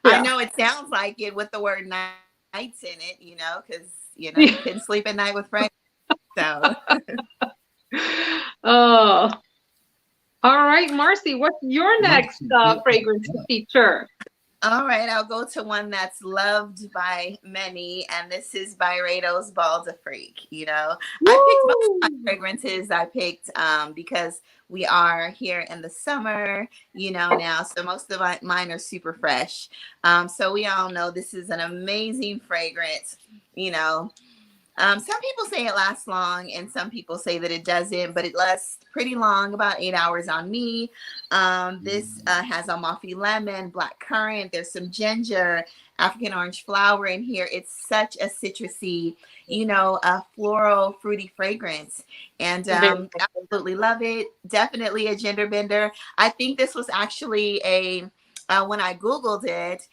I know it sounds like it with the word nights in it, because you couldn't sleep at night with Freddy. So. Oh, all right, Marcy, what's your next fragrance to feature? All right, I'll go to one that's loved by many, and this is Byredo's Ball de Freak. I picked most of my fragrances. I picked because we are here in the summer, now, so most of mine are super fresh. So we all know this is an amazing fragrance, Some people say it lasts long and some people say that it doesn't, but it lasts pretty long, about 8 hours on me. This has Amalfi lemon, black currant. There's some ginger, African orange flower in here. It's such a citrusy, a floral, fruity fragrance. And absolutely love it. Definitely a gender bender. I think this was actually when I Googled it,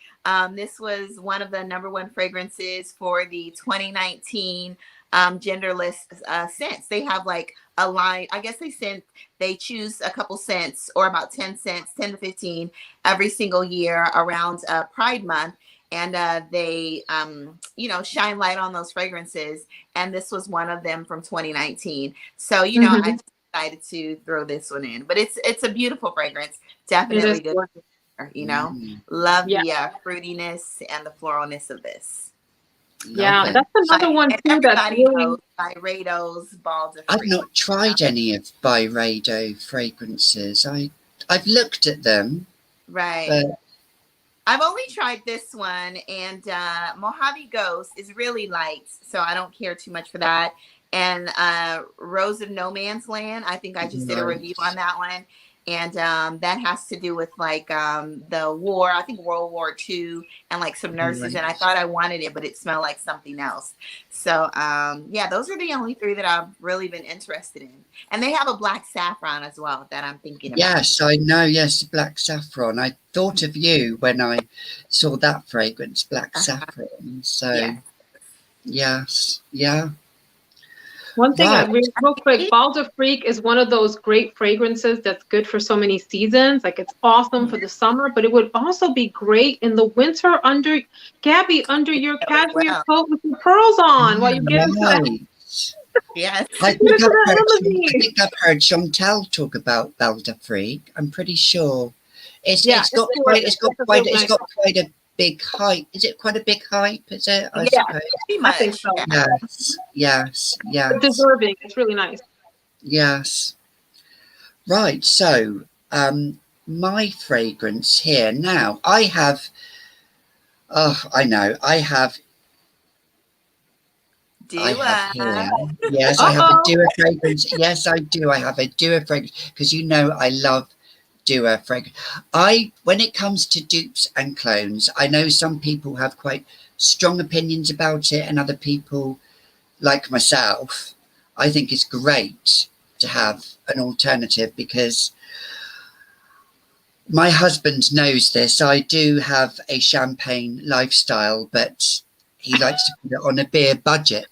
this was one of the #1 fragrances for the 2019 genderless scents. They have like a line. I guess they choose a couple scents, or about 10 scents, 10 to 15 every single year around Pride Month. And they, shine light on those fragrances. And this was one of them from 2019. So, I decided to throw this one in. But it's a beautiful fragrance. Definitely good. Love the fruitiness and the floralness of this. Yeah, that's another one too. Everybody knows Byredo's Ball de Freak. I've not tried any of Byredo fragrances. I've looked at them, Right. But I've only tried this one, and Mojave Ghost is really light, so I don't care too much for that. And Rose of No Man's Land, I think I just did a review on that one, and that has to do with like the war, I think World War II, and like some nurses. And I thought I wanted it, but it smelled like something else. So yeah, those are the only three that I've really been interested in. And they have a black saffron as well that I'm thinking about. yes, I know. Yes, black saffron. I thought of you when I saw that fragrance, black saffron. So Yeah. yes, yeah. One thing, Right. real quick, Balder Freak is one of those great fragrances that's good for so many seasons. Like it's awesome for the summer, but it would also be great in the winter under, Gabby, under your cashmere coat with your pearls on while you get into that. Right. Yes. I Get into that limousine. think I've heard Chantal talk about Balder Freak. I'm pretty sure. Yeah, It's got quite a big hype. Is it quite a big hype? Is it? I Yeah. suppose. Pretty I much. think so. Yeah. Yes. It's deserving. It's really nice. Yes. Right. So, my fragrance here now. I have. Oh, I know. I have here. Yes, I have a Dua fragrance. Yes, I do. I have a Dua fragrance because you know I love Dua fragrance. When it comes to dupes and clones, I know some people have quite strong opinions about it, and other people, like myself, I think it's great to have an alternative because my husband knows this. I do have a champagne lifestyle, but he likes to put it on a beer budget.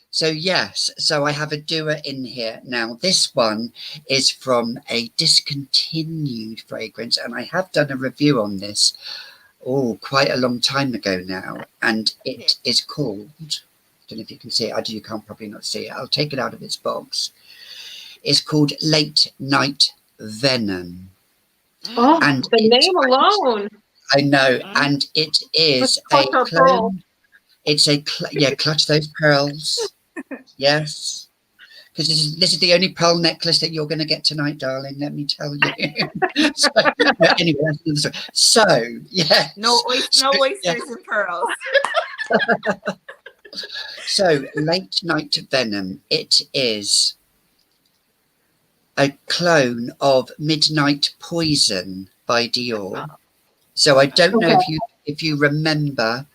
So yes, so I have a Dua in here now. This one is from a discontinued fragrance, and I have done a review on this quite a long time ago now, and it is called, I don't know if you can see it, you can't probably not see it, I'll take it out of its box. It's called Late Night Venom. Oh, and the name alone. I know, and it is a clone. It's a clutch those pearls. Yes, because this is the only pearl necklace that you're going to get tonight, darling. Let me tell you. So yeah, no oysters and pearls. So Late Night Venom. It is a clone of Midnight Poison by Dior. So I don't know if you remember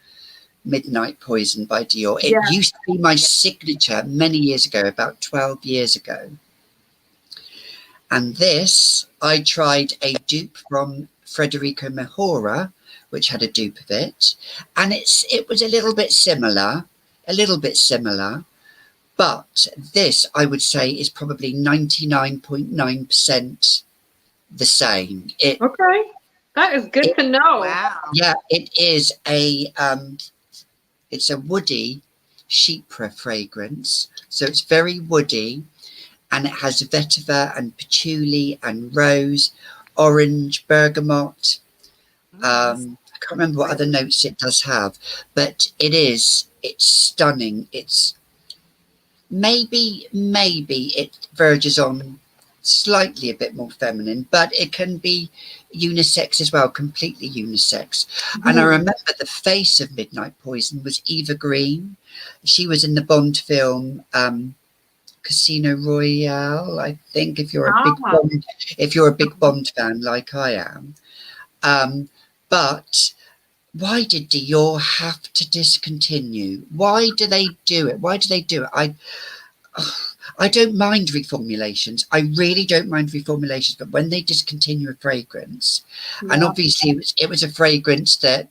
Midnight Poison by Dior. It used to be my signature many years ago, about 12 years ago. And this, I tried a dupe from Federico Mejora, which had a dupe of it. And it was a little bit similar, but this, I would say, is probably 99.9% the same. Okay. That is good to know. Wow. Yeah, it is it's a woody chypre fragrance. So it's very woody, and it has vetiver and patchouli and rose, orange, bergamot. I can't remember what other notes it does have, but it's stunning. It's maybe it verges on slightly a bit more feminine, but it can be unisex as well, completely unisex. And I remember the face of Midnight Poison was Eva Green. She was in the Bond film Casino Royale, I think, if you're a big Bond fan like I am. But why did Dior have to discontinue? Why do they do it? I don't mind reformulations. I really don't mind reformulations. But when they discontinue a fragrance, and obviously it was a fragrance that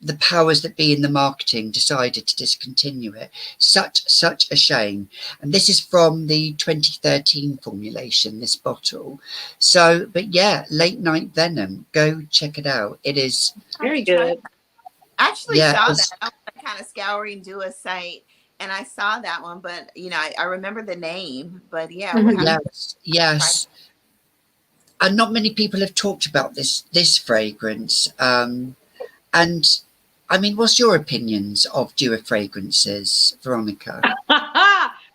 the powers that be in the marketing decided to discontinue it. Such a shame. And this is from the 2013 formulation, this bottle. So, but yeah, Late Night Venom. Go check it out. It is very good. I actually saw that. I was kind of scouring Dua's site, and I saw that one, but I remember the name. But yeah, yes. And not many people have talked about this fragrance. And I mean, what's your opinions of Dua fragrances, Veronica?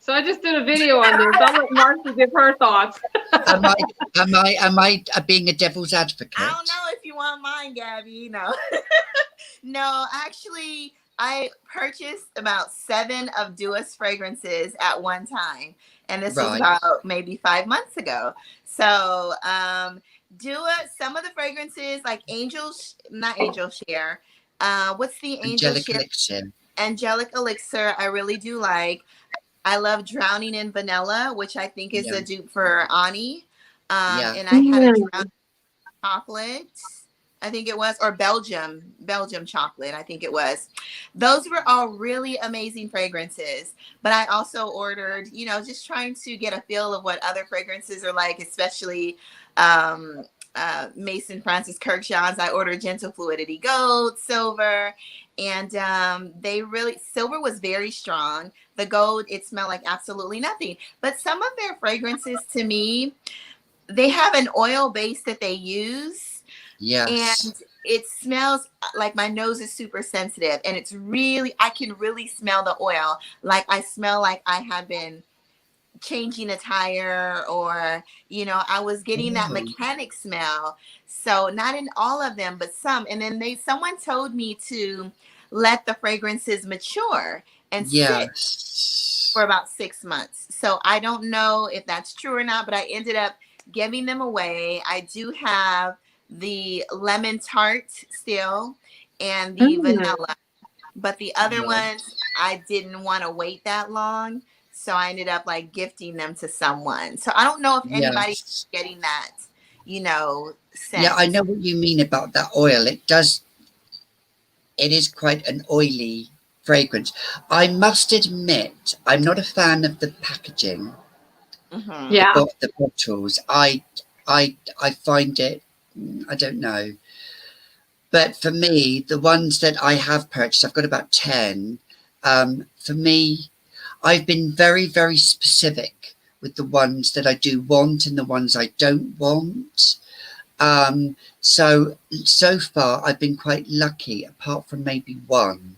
So I just did a video on this. I'll let Marcy give her thoughts. Am I being a devil's advocate? I don't know if you want mine, Gabby. No. No, actually, I purchased about 7 of Dua's fragrances at one time. And this was about maybe 5 months ago. So, Dua, some of the fragrances like not Angel Share. What's the Angelic Elixir? Angelic Elixir, I really do like. I love Drowning in Vanilla, which I think is a dupe for Ani. And I had a Drowning Chocolate, I think it was, or Belgium chocolate, I think it was. Those were all really amazing fragrances. But I also ordered, just trying to get a feel of what other fragrances are like, especially Mason Francis Kirkjohn's. I ordered Gentle Fluidity Gold, Silver, and Silver was very strong. The Gold, it smelled like absolutely nothing. But some of their fragrances, to me, they have an oil base that they use. Yes. And it smells like my nose is super sensitive. And I can really smell the oil. Like I smell like I have been changing a tire, or I was getting that mechanic smell. So not in all of them, but some. And then someone told me to let the fragrances mature and sit for about 6 months. So I don't know if that's true or not, but I ended up giving them away. I do have the lemon tart still and the vanilla, but the other ones I didn't want to wait that long. So I ended up like gifting them to someone. So I don't know if anybody's getting that, scent. Yeah, I know what you mean about that oil. It is quite an oily fragrance. I must admit, I'm not a fan of the packaging. The bottles. I find it, I don't know. But for me, the ones that I have purchased, I've got about 10. For me, I've been very, very specific with the ones that I do want and the ones I don't want. So far, I've been quite lucky, apart from maybe one.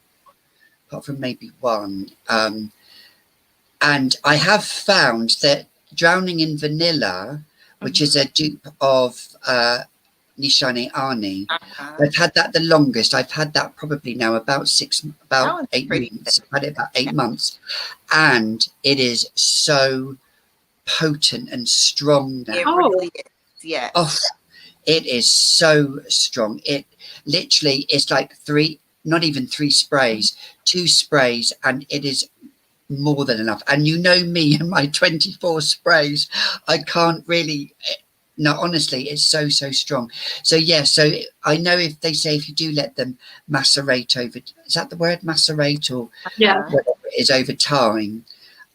And I have found that Drowning in Vanilla, which is a dupe of Nishane Ani, I've had that the longest. I've had that probably now about 8 months. I've had it about 8 months. And it is so potent and strong now. It really is, yeah. Oh, it is so strong. It literally is like not even 3 sprays, 2 sprays, and it is more than enough. And me and my 24 sprays, I can't really, no, honestly, it's so strong. So so I know if you do let them macerate over, is that the word, macerate, or whatever it is, over time,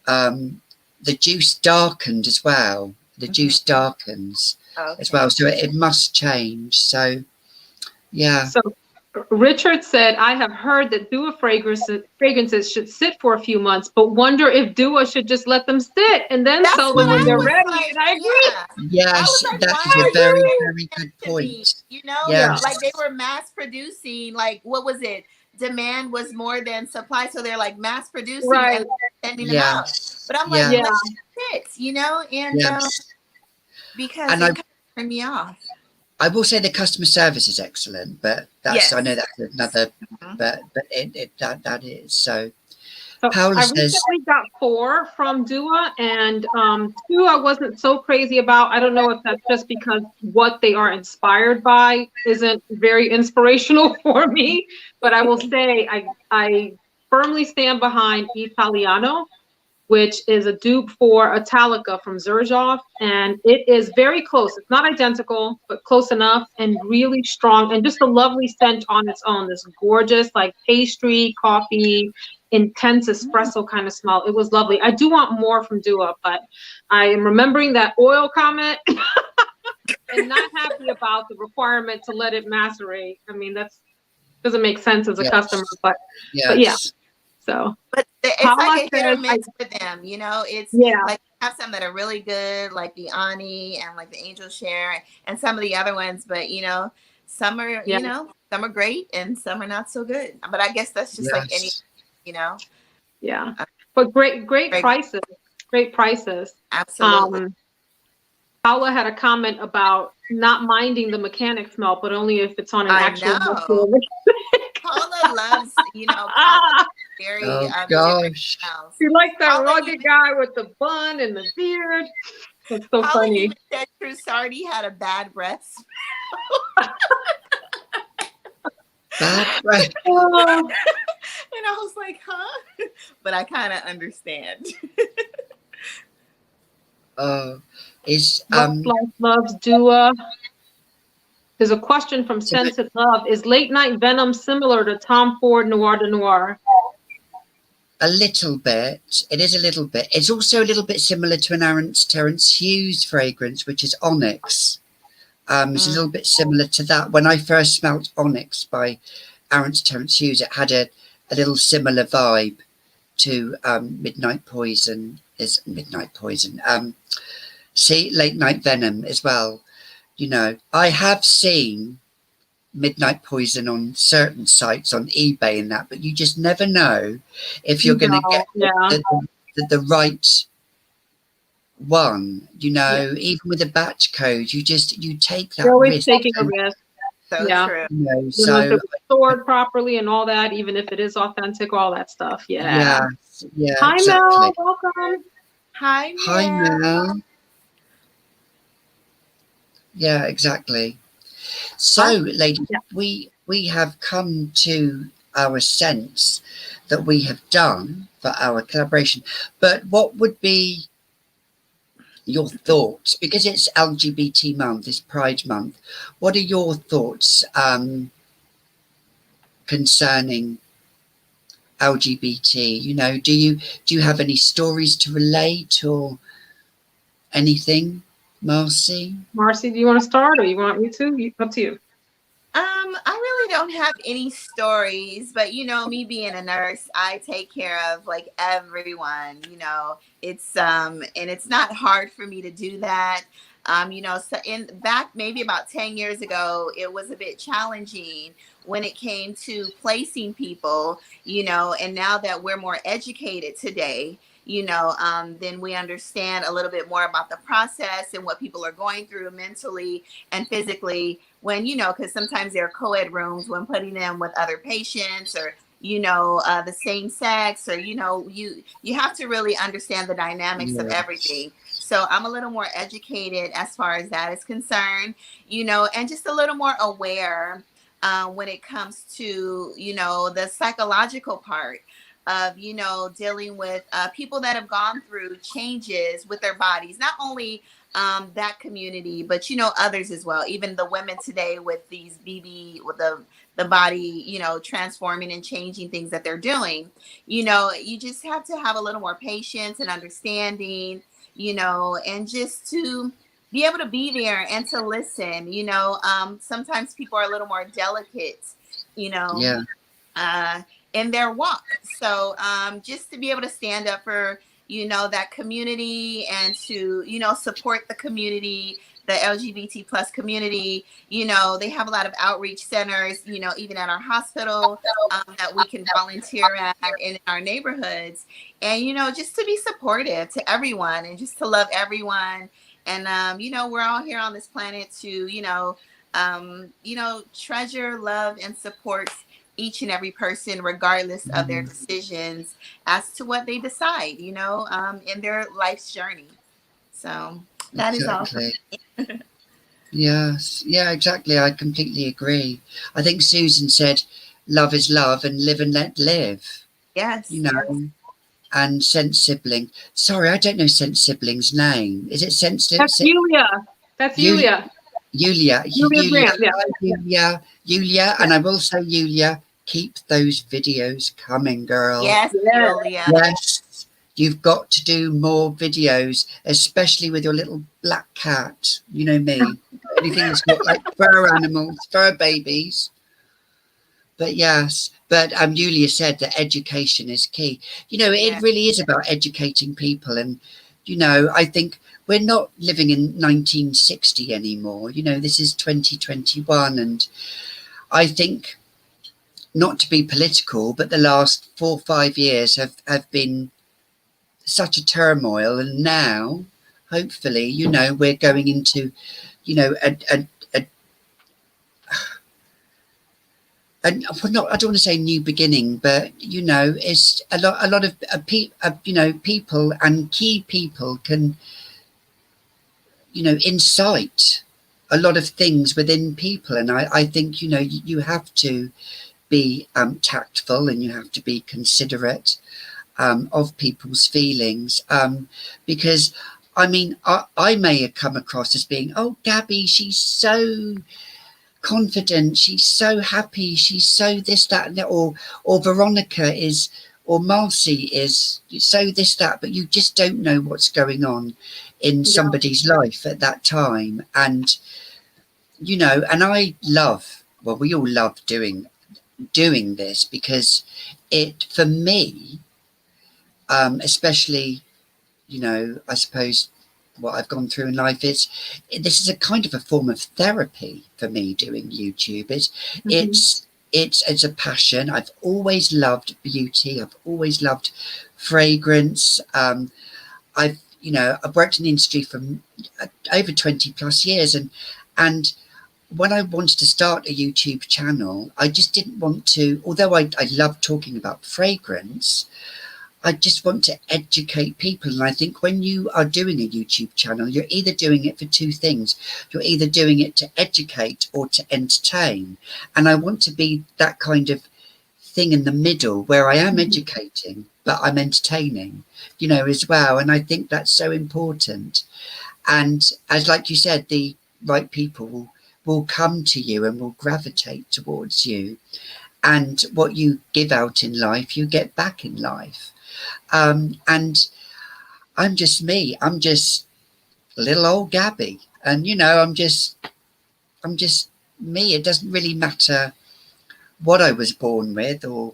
the juice darkened as well. The juice darkens as well, so it must change. So So Richard said, I have heard that Dua fragrances should sit for a few months, but wonder if Dua should just let them sit and then sell them when they're ready. And I agree. Yes, that is a very, very good point. Like they were mass producing, like, what was it? Demand was more than supply, so they're like mass producing and sending them out. But I'm like, let it sit, and because it turned me off. I will say the customer service is excellent, but I know that's another, but that is so. Paula I recently got 4 from Dua, and 2 I wasn't so crazy about. I don't know if that's just because what they are inspired by isn't very inspirational for me, but I will say I firmly stand behind Italiano, which is a dupe for Italica from Xerjoff, and it is very close. It's not identical, but close enough, and really strong, and just a lovely scent on its own. This gorgeous, like, pastry, coffee, intense espresso kind of smell. It was lovely. I do want more from Dua, but I am remembering that oil comment and not happy about the requirement to let it macerate. I mean, that doesn't make sense as a customer, but yeah. So, but it's like a hit or miss with them, It's like you have some that are really good, like the Ani and like the Angel Share, and some of the other ones. But some are, some are great and some are not so good. But I guess that's just like any, Yeah, but great prices. great prices. Absolutely. Paula had a comment about not minding the mechanic smell, but only if it's on an I actual know. mechanic. Paula loves, Paula very Oh different gosh. smells. You like that Paula rugged even, guy with the bun and the beard. That's so Paula funny. even said Trussardi had a bad breath smell. Bad breath. Oh, And I was like, huh? But I kind of understand. Is Loves Dua. There's a question from Scented Love. Is Late Night Venom similar to Tom Ford Noir de Noir? a little bit. It is a little bit. It's also a little bit similar to an Terence Hughes fragrance, which is Onyx. It's a little bit similar to that. When I first smelt Onyx by Terence Hughes, it had a little similar vibe to Midnight Poison. Late Night Venom as well. I have seen Midnight Poison on certain sites on eBay and that, but you just never know if you're going to get the right one. Even with a batch code, you take that You're always risk. taking a risk. So true. Unless it was stored properly and all that, even if it is authentic, all that stuff. Yeah. Yeah. Hi, Exactly. Mel. Welcome. Hi, Mel. Yeah, exactly. So, ladies, we have come to our sense that we have done for our collaboration. But what would be your thoughts? Because it's LGBT month, it's Pride month. What are your thoughts concerning LGBT? Do you have any stories to relate or anything, Marcy? Marcy, do you want to start or you want me to? Up to you. I really don't have any stories, but me being a nurse, I take care of like everyone, it's and it's not hard for me to do that. So in back maybe about 10 years ago, it was a bit challenging when it came to placing people, and now that we're more educated today, then we understand a little bit more about the process and what people are going through mentally and physically when, because sometimes there are co-ed rooms when putting them with other patients or, the same sex or, you have to really understand the dynamics of everything. So I'm a little more educated as far as that is concerned, and just a little more aware when it comes to, the psychological part of, dealing with people that have gone through changes with their bodies, not only that community, but others as well. Even the women today with these with the body, transforming and changing things that they're doing. You just have to have a little more patience and understanding, and just to be able to be there and to listen. Sometimes people are a little more delicate, in their walk. So just to be able to stand up for that community and to support the community, the LGBT plus community. They have a lot of outreach centers, even at our hospital, that we can volunteer at in our neighborhoods, and just to be supportive to everyone and just to love everyone. And we're all here on this planet to treasure, love, and support each and every person, regardless of their decisions as to what they decide, in their life's journey. So that is all. Yes, yeah, exactly. I completely agree. I think Susan said, "Love is love, and live and let live." Yes. And Sense Sibling. Sorry, I don't know Sense Sibling's name. Is it Sense? That's Yulia. That's Yulia. Yulia. And I will say, Yulia, keep those videos coming, girl. Yes, Yulia. Yes, you've got to do more videos, especially with your little black cat. You know me. Anything that's got like fur animals, fur babies. But yes, Yulia said that education is key. It really is about educating people. And, I think we're not living in 1960 anymore. This is 2021. And I think, not to be political, but the last 4 or 5 years have been such a turmoil, and now hopefully, you know, we're going into, you know, and well, not, I don't want to say new beginning, but you know, it's a lot of you know, people and key people can, you know, incite a lot of things within people, and I think, you know, you have to be tactful, and you have to be considerate of people's feelings, because I mean, I may have come across as being, oh, Gabby, she's so confident, she's so happy, she's so this, that, and that, or Veronica is, or Marcy is so this, that, but you just don't know what's going on in somebody's life at that time. And, you know, and I love, well, we all love doing this, because it, for me, especially, you know, I suppose what I've gone through in life, this is a kind of a form of therapy for me, doing YouTube. It's a passion. I've always loved beauty. I've always loved fragrance. I've worked in the industry for over 20 plus years, and when I wanted to start a YouTube channel, I just didn't want to, although I love talking about fragrance, I just want to educate people. And I think when you are doing a YouTube channel, you're either doing it for two things. You're either doing it to educate or to entertain. And I want to be that kind of thing in the middle, where I am educating, but I'm entertaining, you know, as well. And I think that's so important. And as, like you said, the right people will come to you and will gravitate towards you. And what you give out in life, you get back in life. And I'm just me. I'm just little old Gabby, and you know, I'm just me. It doesn't really matter what I was born with or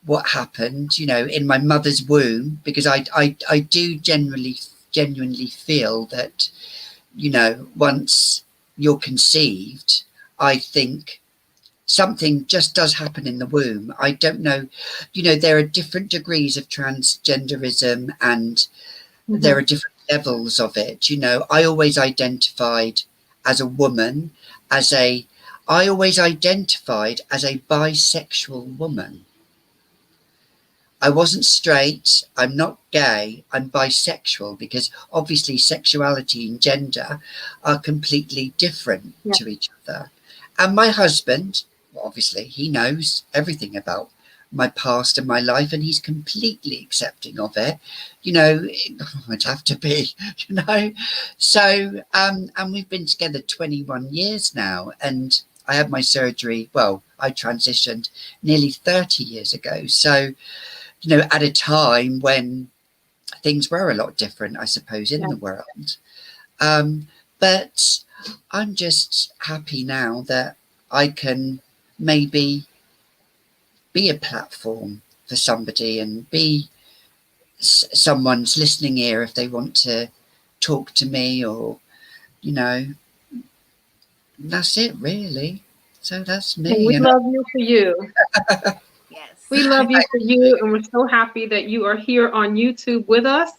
what happened, you know, in my mother's womb, because I do genuinely feel that, you know, once you're conceived, I think something just does happen in the womb. I don't know, you know, there are different degrees of transgenderism, and there are different levels of it. You know, I always identified as a woman, I always identified as a bisexual woman. I wasn't straight, I'm not gay, I'm bisexual, because obviously sexuality and gender are completely different to each other. And my husband, obviously, he knows everything about my past and my life, and he's completely accepting of it. You know, I'd have to be, you know. So, and we've been together 21 years now, and I had my surgery, well, I transitioned nearly 30 years ago. So, you know, at a time when things were a lot different, I suppose, in the world. But I'm just happy now that I can maybe be a platform for somebody, and be someone's listening ear if they want to talk to me, or, you know, that's it really. So that's me. And we love you for you. Yes. We love you for you, and we're so happy that you are here on YouTube with us.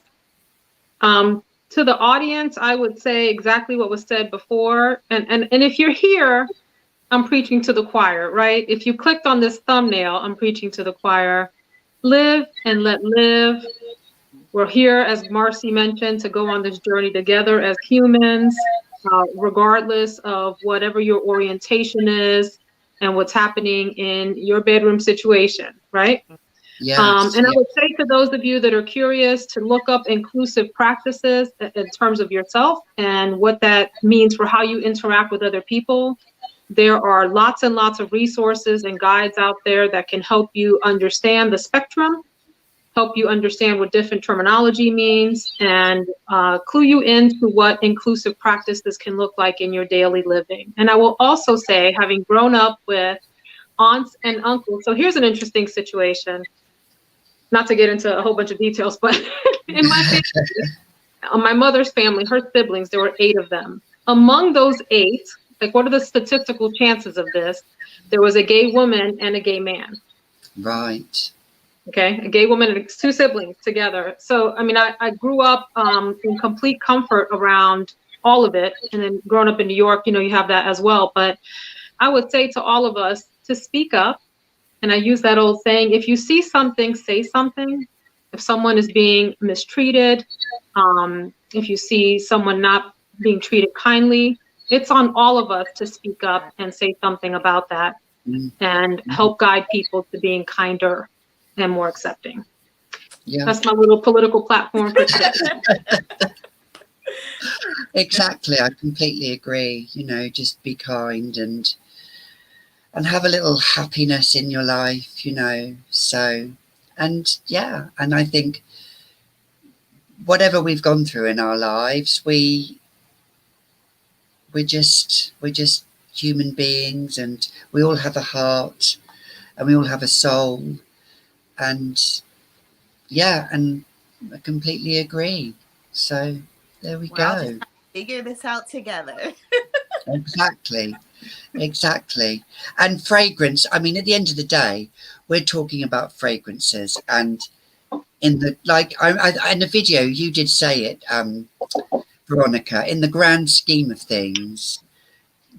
To the audience, I would say exactly what was said before. And if you're here, I'm preaching to the choir, right? If you clicked on this thumbnail, I'm preaching to the choir. Live and let live. We're here, as Marcy mentioned, to go on this journey together as humans, regardless of whatever your orientation is and what's happening in your bedroom situation, right? Yes, and I would say to those of you that are curious to look up inclusive practices in terms of yourself and what that means for how you interact with other people. There are lots and lots of resources and guides out there that can help you understand the spectrum, help you understand what different terminology means, and clue you into what inclusive practices can look like in your daily living. And I will also say, having grown up with aunts and uncles, so here's an interesting situation, not to get into a whole bunch of details, but in my family, my mother's family, her siblings, there were 8 of them. Among those 8, like, what are the statistical chances of this? There was a gay woman and a gay man. Right. Okay, a gay woman and two siblings together. So, I mean, I grew up in complete comfort around all of it. And then growing up in New York, you know, you have that as well. But I would say to all of us to speak up. And I use that old saying, if you see something, say something. If someone is being mistreated, if you see someone not being treated kindly, it's on all of us to speak up and say something about that and help guide people to being kinder and more accepting. Yeah. That's my little political platform for today. Exactly. I completely agree. You know, just be kind and have a little happiness in your life, you know. So, and yeah, and I think whatever we've gone through in our lives, we're just human beings, and we all have a heart and we all have a soul, and yeah, and I completely agree. So there we We're all just go. trying to figure this out together. Exactly. Exactly. And fragrance, I mean, at the end of the day, we're talking about fragrances, and in the in the video you did say it, Veronica, in the grand scheme of things,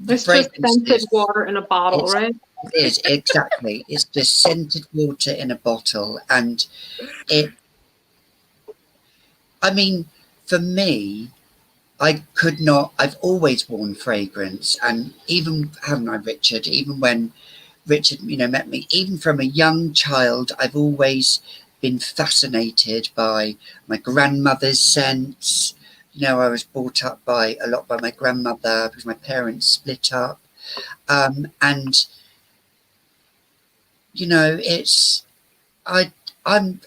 the It's just scented fragrances, water in a bottle, it's, right? it is exactly, it's just scented water in a bottle. And it, I mean, for me, I could not, I've always worn fragrance, and even, haven't I, Richard, even when Richard, you know, met me, even from a young child, I've always been fascinated by my grandmother's scents. You know, I was brought up by a lot by my grandmother because my parents split up. And you know, it's I I'm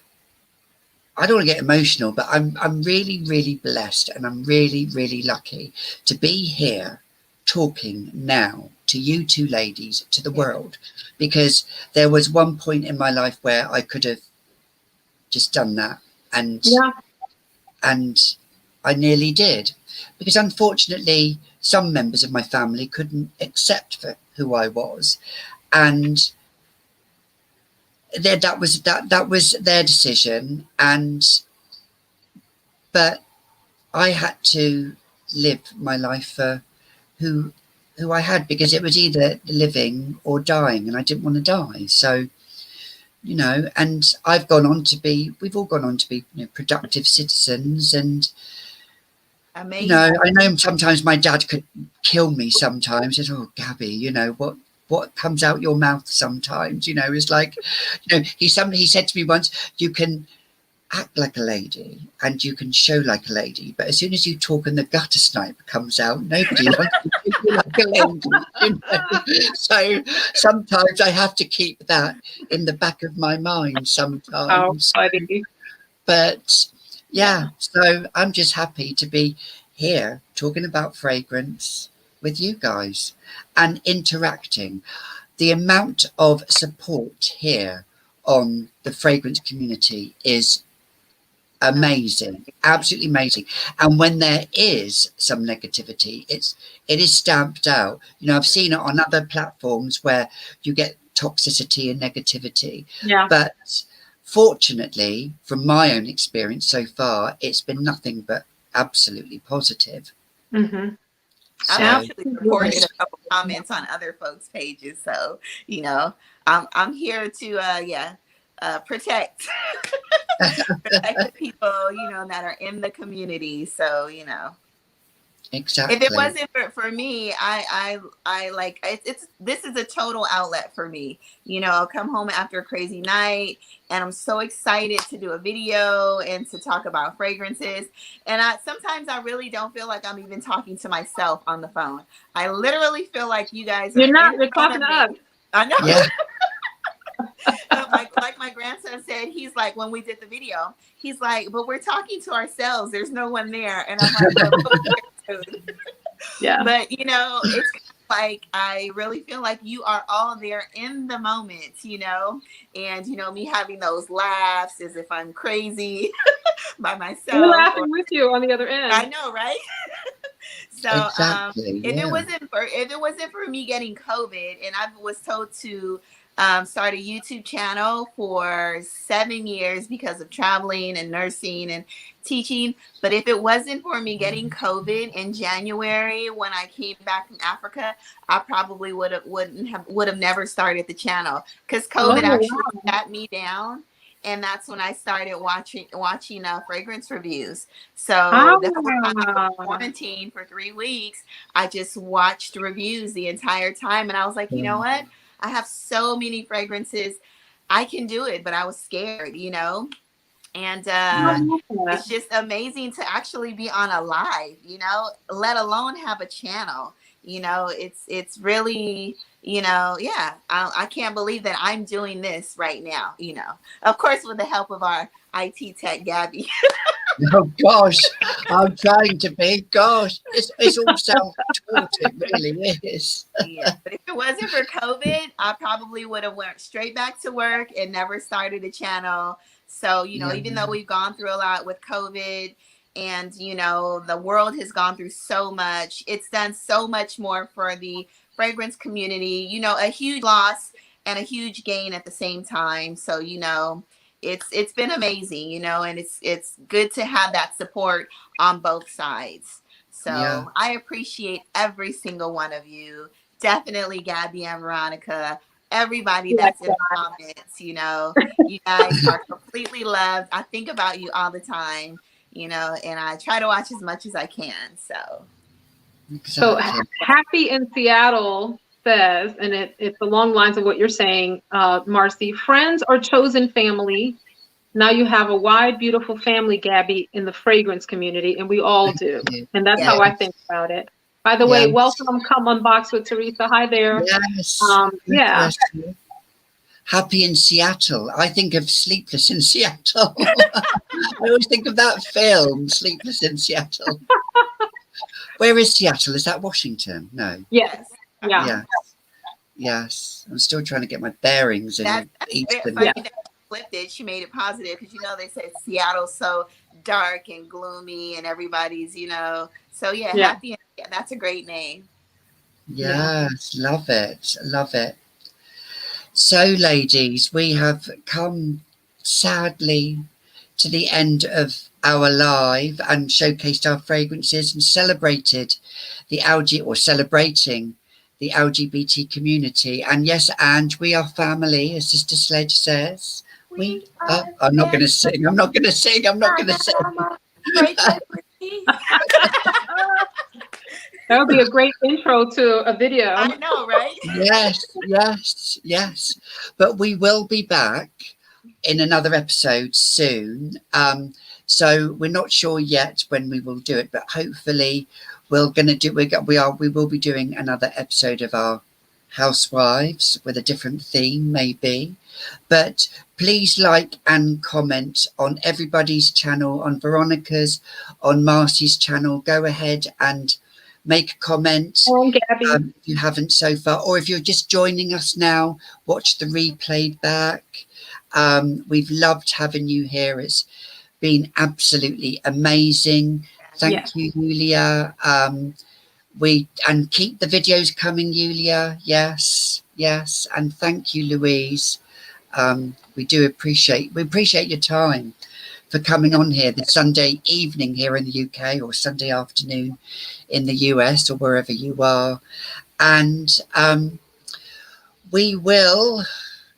I don't want to get emotional, but I'm really, really blessed, and I'm really, really lucky to be here talking now to you two ladies, to the world, because there was one point in my life where I could have just done that, and Yeah. and I nearly did, because unfortunately some members of my family couldn't accept for who I was, and that was their decision, and but I had to live my life for who I had, because it was either living or dying, and I didn't want to die. So, you know, and we've all gone on to be, you know, productive citizens, and you know, Amazing. I know sometimes my dad could kill me sometimes. He said, "Oh, Gabby, you know what comes out your mouth sometimes, you know, is like, you know, he said to me once, you can act like a lady and you can show like a lady, but as soon as you talk and the gutter snipe comes out, nobody wants to treat you like a lady." You know? So sometimes I have to keep that in the back of my mind Oh, sometimes. buddy. But Yeah. yeah, so I'm just happy to be here talking about fragrance with you guys and interacting. The amount of support here on the fragrance community is amazing, absolutely amazing. And when there is some negativity, it is stamped out. You know, I've seen it on other platforms where you get toxicity and negativity, Yeah. but fortunately, from my own experience so far, it's been nothing but absolutely positive. Mm-hmm. I've So actually reported Absolutely. a couple comments on other folks' pages, so you know, I'm here to protect protect the people, you know, that are in the community. So you know, if it exactly. wasn't for me, I like it's this is a total outlet for me. You know, I'll come home after a crazy night and I'm so excited to do a video and to talk about fragrances. And I sometimes I really don't feel like I'm even talking to myself on the phone. I literally feel like you guys are You're not. in You're front talking of to me. us. I know. Yeah, Like my grandson said, he's like, when we did the video, he's like, but we're talking to ourselves. There's no one there. And I'm like, but we're here, dude. Yeah. But you know, it's kind of like I really feel like you are all there in the moment, you know, and you know, me having those laughs as if I'm crazy by We're myself, or laughing with you on the other I end. know, right? So exactly. if Yeah. it wasn't for me getting COVID and I was told to Started a YouTube channel for 7 years because of traveling and nursing and teaching. But if it wasn't for me getting COVID in January when I came back from Africa, I probably would have never started the channel, because COVID actually sat me down. And that's when I started watching fragrance reviews. So the whole time I was quarantined for 3 weeks, I just watched reviews the entire time. And I was like, you know what? I have so many fragrances. I can do it, but I was scared, And it's just amazing to actually be on a live, let alone have a channel. It's really, yeah, I can't believe that I'm doing this right now, of course, with the help of our IT tech, Gabby. Oh gosh, I'm trying to be. Gosh, it's all self-taught. It really is. Yeah, but if it wasn't for COVID, I probably would have went straight back to work and never started a channel. So, even though we've gone through a lot with COVID, and the world has gone through so much, it's done so much more for the fragrance community. A huge loss and a huge gain at the same time. So, it's been amazing, and it's good to have that support on both sides. So I appreciate every single one of you. Definitely Gabby and Veronica, everybody that's in the comments, you guys are completely loved. I think about you all the time, and I try to watch as much as I can. So Happy in Seattle says, and it's along the lines of what you're saying, Marcy, friends are chosen family. Now you have a wide, beautiful family, Gabby, in the fragrance community, and we all do. And that's how I think about it. By the way, welcome, Come Unbox with Teresa. Hi there. Yes. Happy in Seattle. I think of Sleepless in Seattle. I always think of that film, Sleepless in Seattle. Where is Seattle? Is that Washington? No. Yes. Yes. I'm still trying to get my bearings in Eastern. Flipped it. She made it positive, because they say Seattle's so dark and gloomy and everybody's, so Happy. That's a great name. Yes, love it. So ladies, we have come sadly to the end of our live and showcased our fragrances and celebrating the LGBT community. And yes, Ange, we are family, as Sister Sledge says. I'm not going to sing. That would be a great intro to a video. I know, right? Yes. But we will be back in another episode soon. So we're not sure yet when we will do it, but hopefully we will be doing another episode of our Housewives with a different theme, maybe. But please like and comment on everybody's channel, on Veronica's, on Marcy's channel. Go ahead and make a comment if you haven't so far, or if you're just joining us now, watch the replay back. We've loved having you here. It's been absolutely amazing. Thank you, Julia. And keep the videos coming, Julia. Yes, and thank you, Louise. We appreciate your time for coming on here this Sunday evening here in the UK, or Sunday afternoon in the US, or wherever you are. And we will,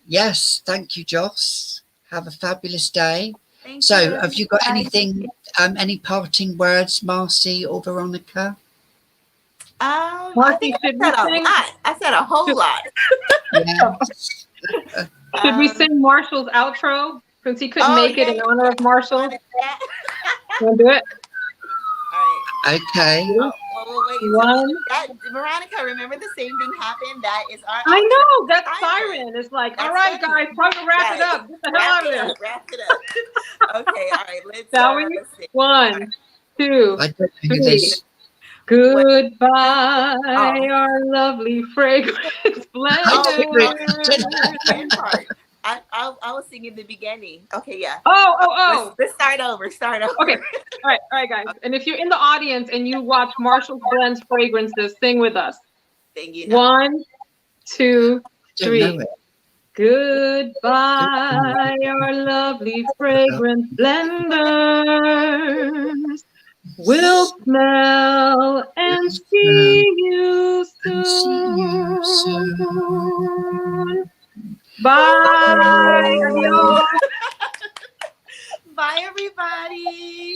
thank you, Joss. Have a fabulous day. Thank you. Have you got anything, any parting words, Marcy or Veronica? I think I said a whole lot. Should we sing Marshall's outro, since he couldn't make it in honor of Marshall? Want to do it? All right. Okay. Wait. Veronica, remember the same thing happened? That is our. I know, that siren is like, all right, guys, time to wrap it up. Get the hell out of there. Wrap it up. Okay, all right, let's sing. 1, 2, 3. Goodbye, our lovely fragrance blender. I was singing the beginning. Okay, yeah. Oh. Let's start over. Okay. All right, guys. And if you're in the audience and you watch Marshall Blends Fragrances, sing with us. 1, 2, 3. Goodbye, our lovely fragrant blenders. We'll smell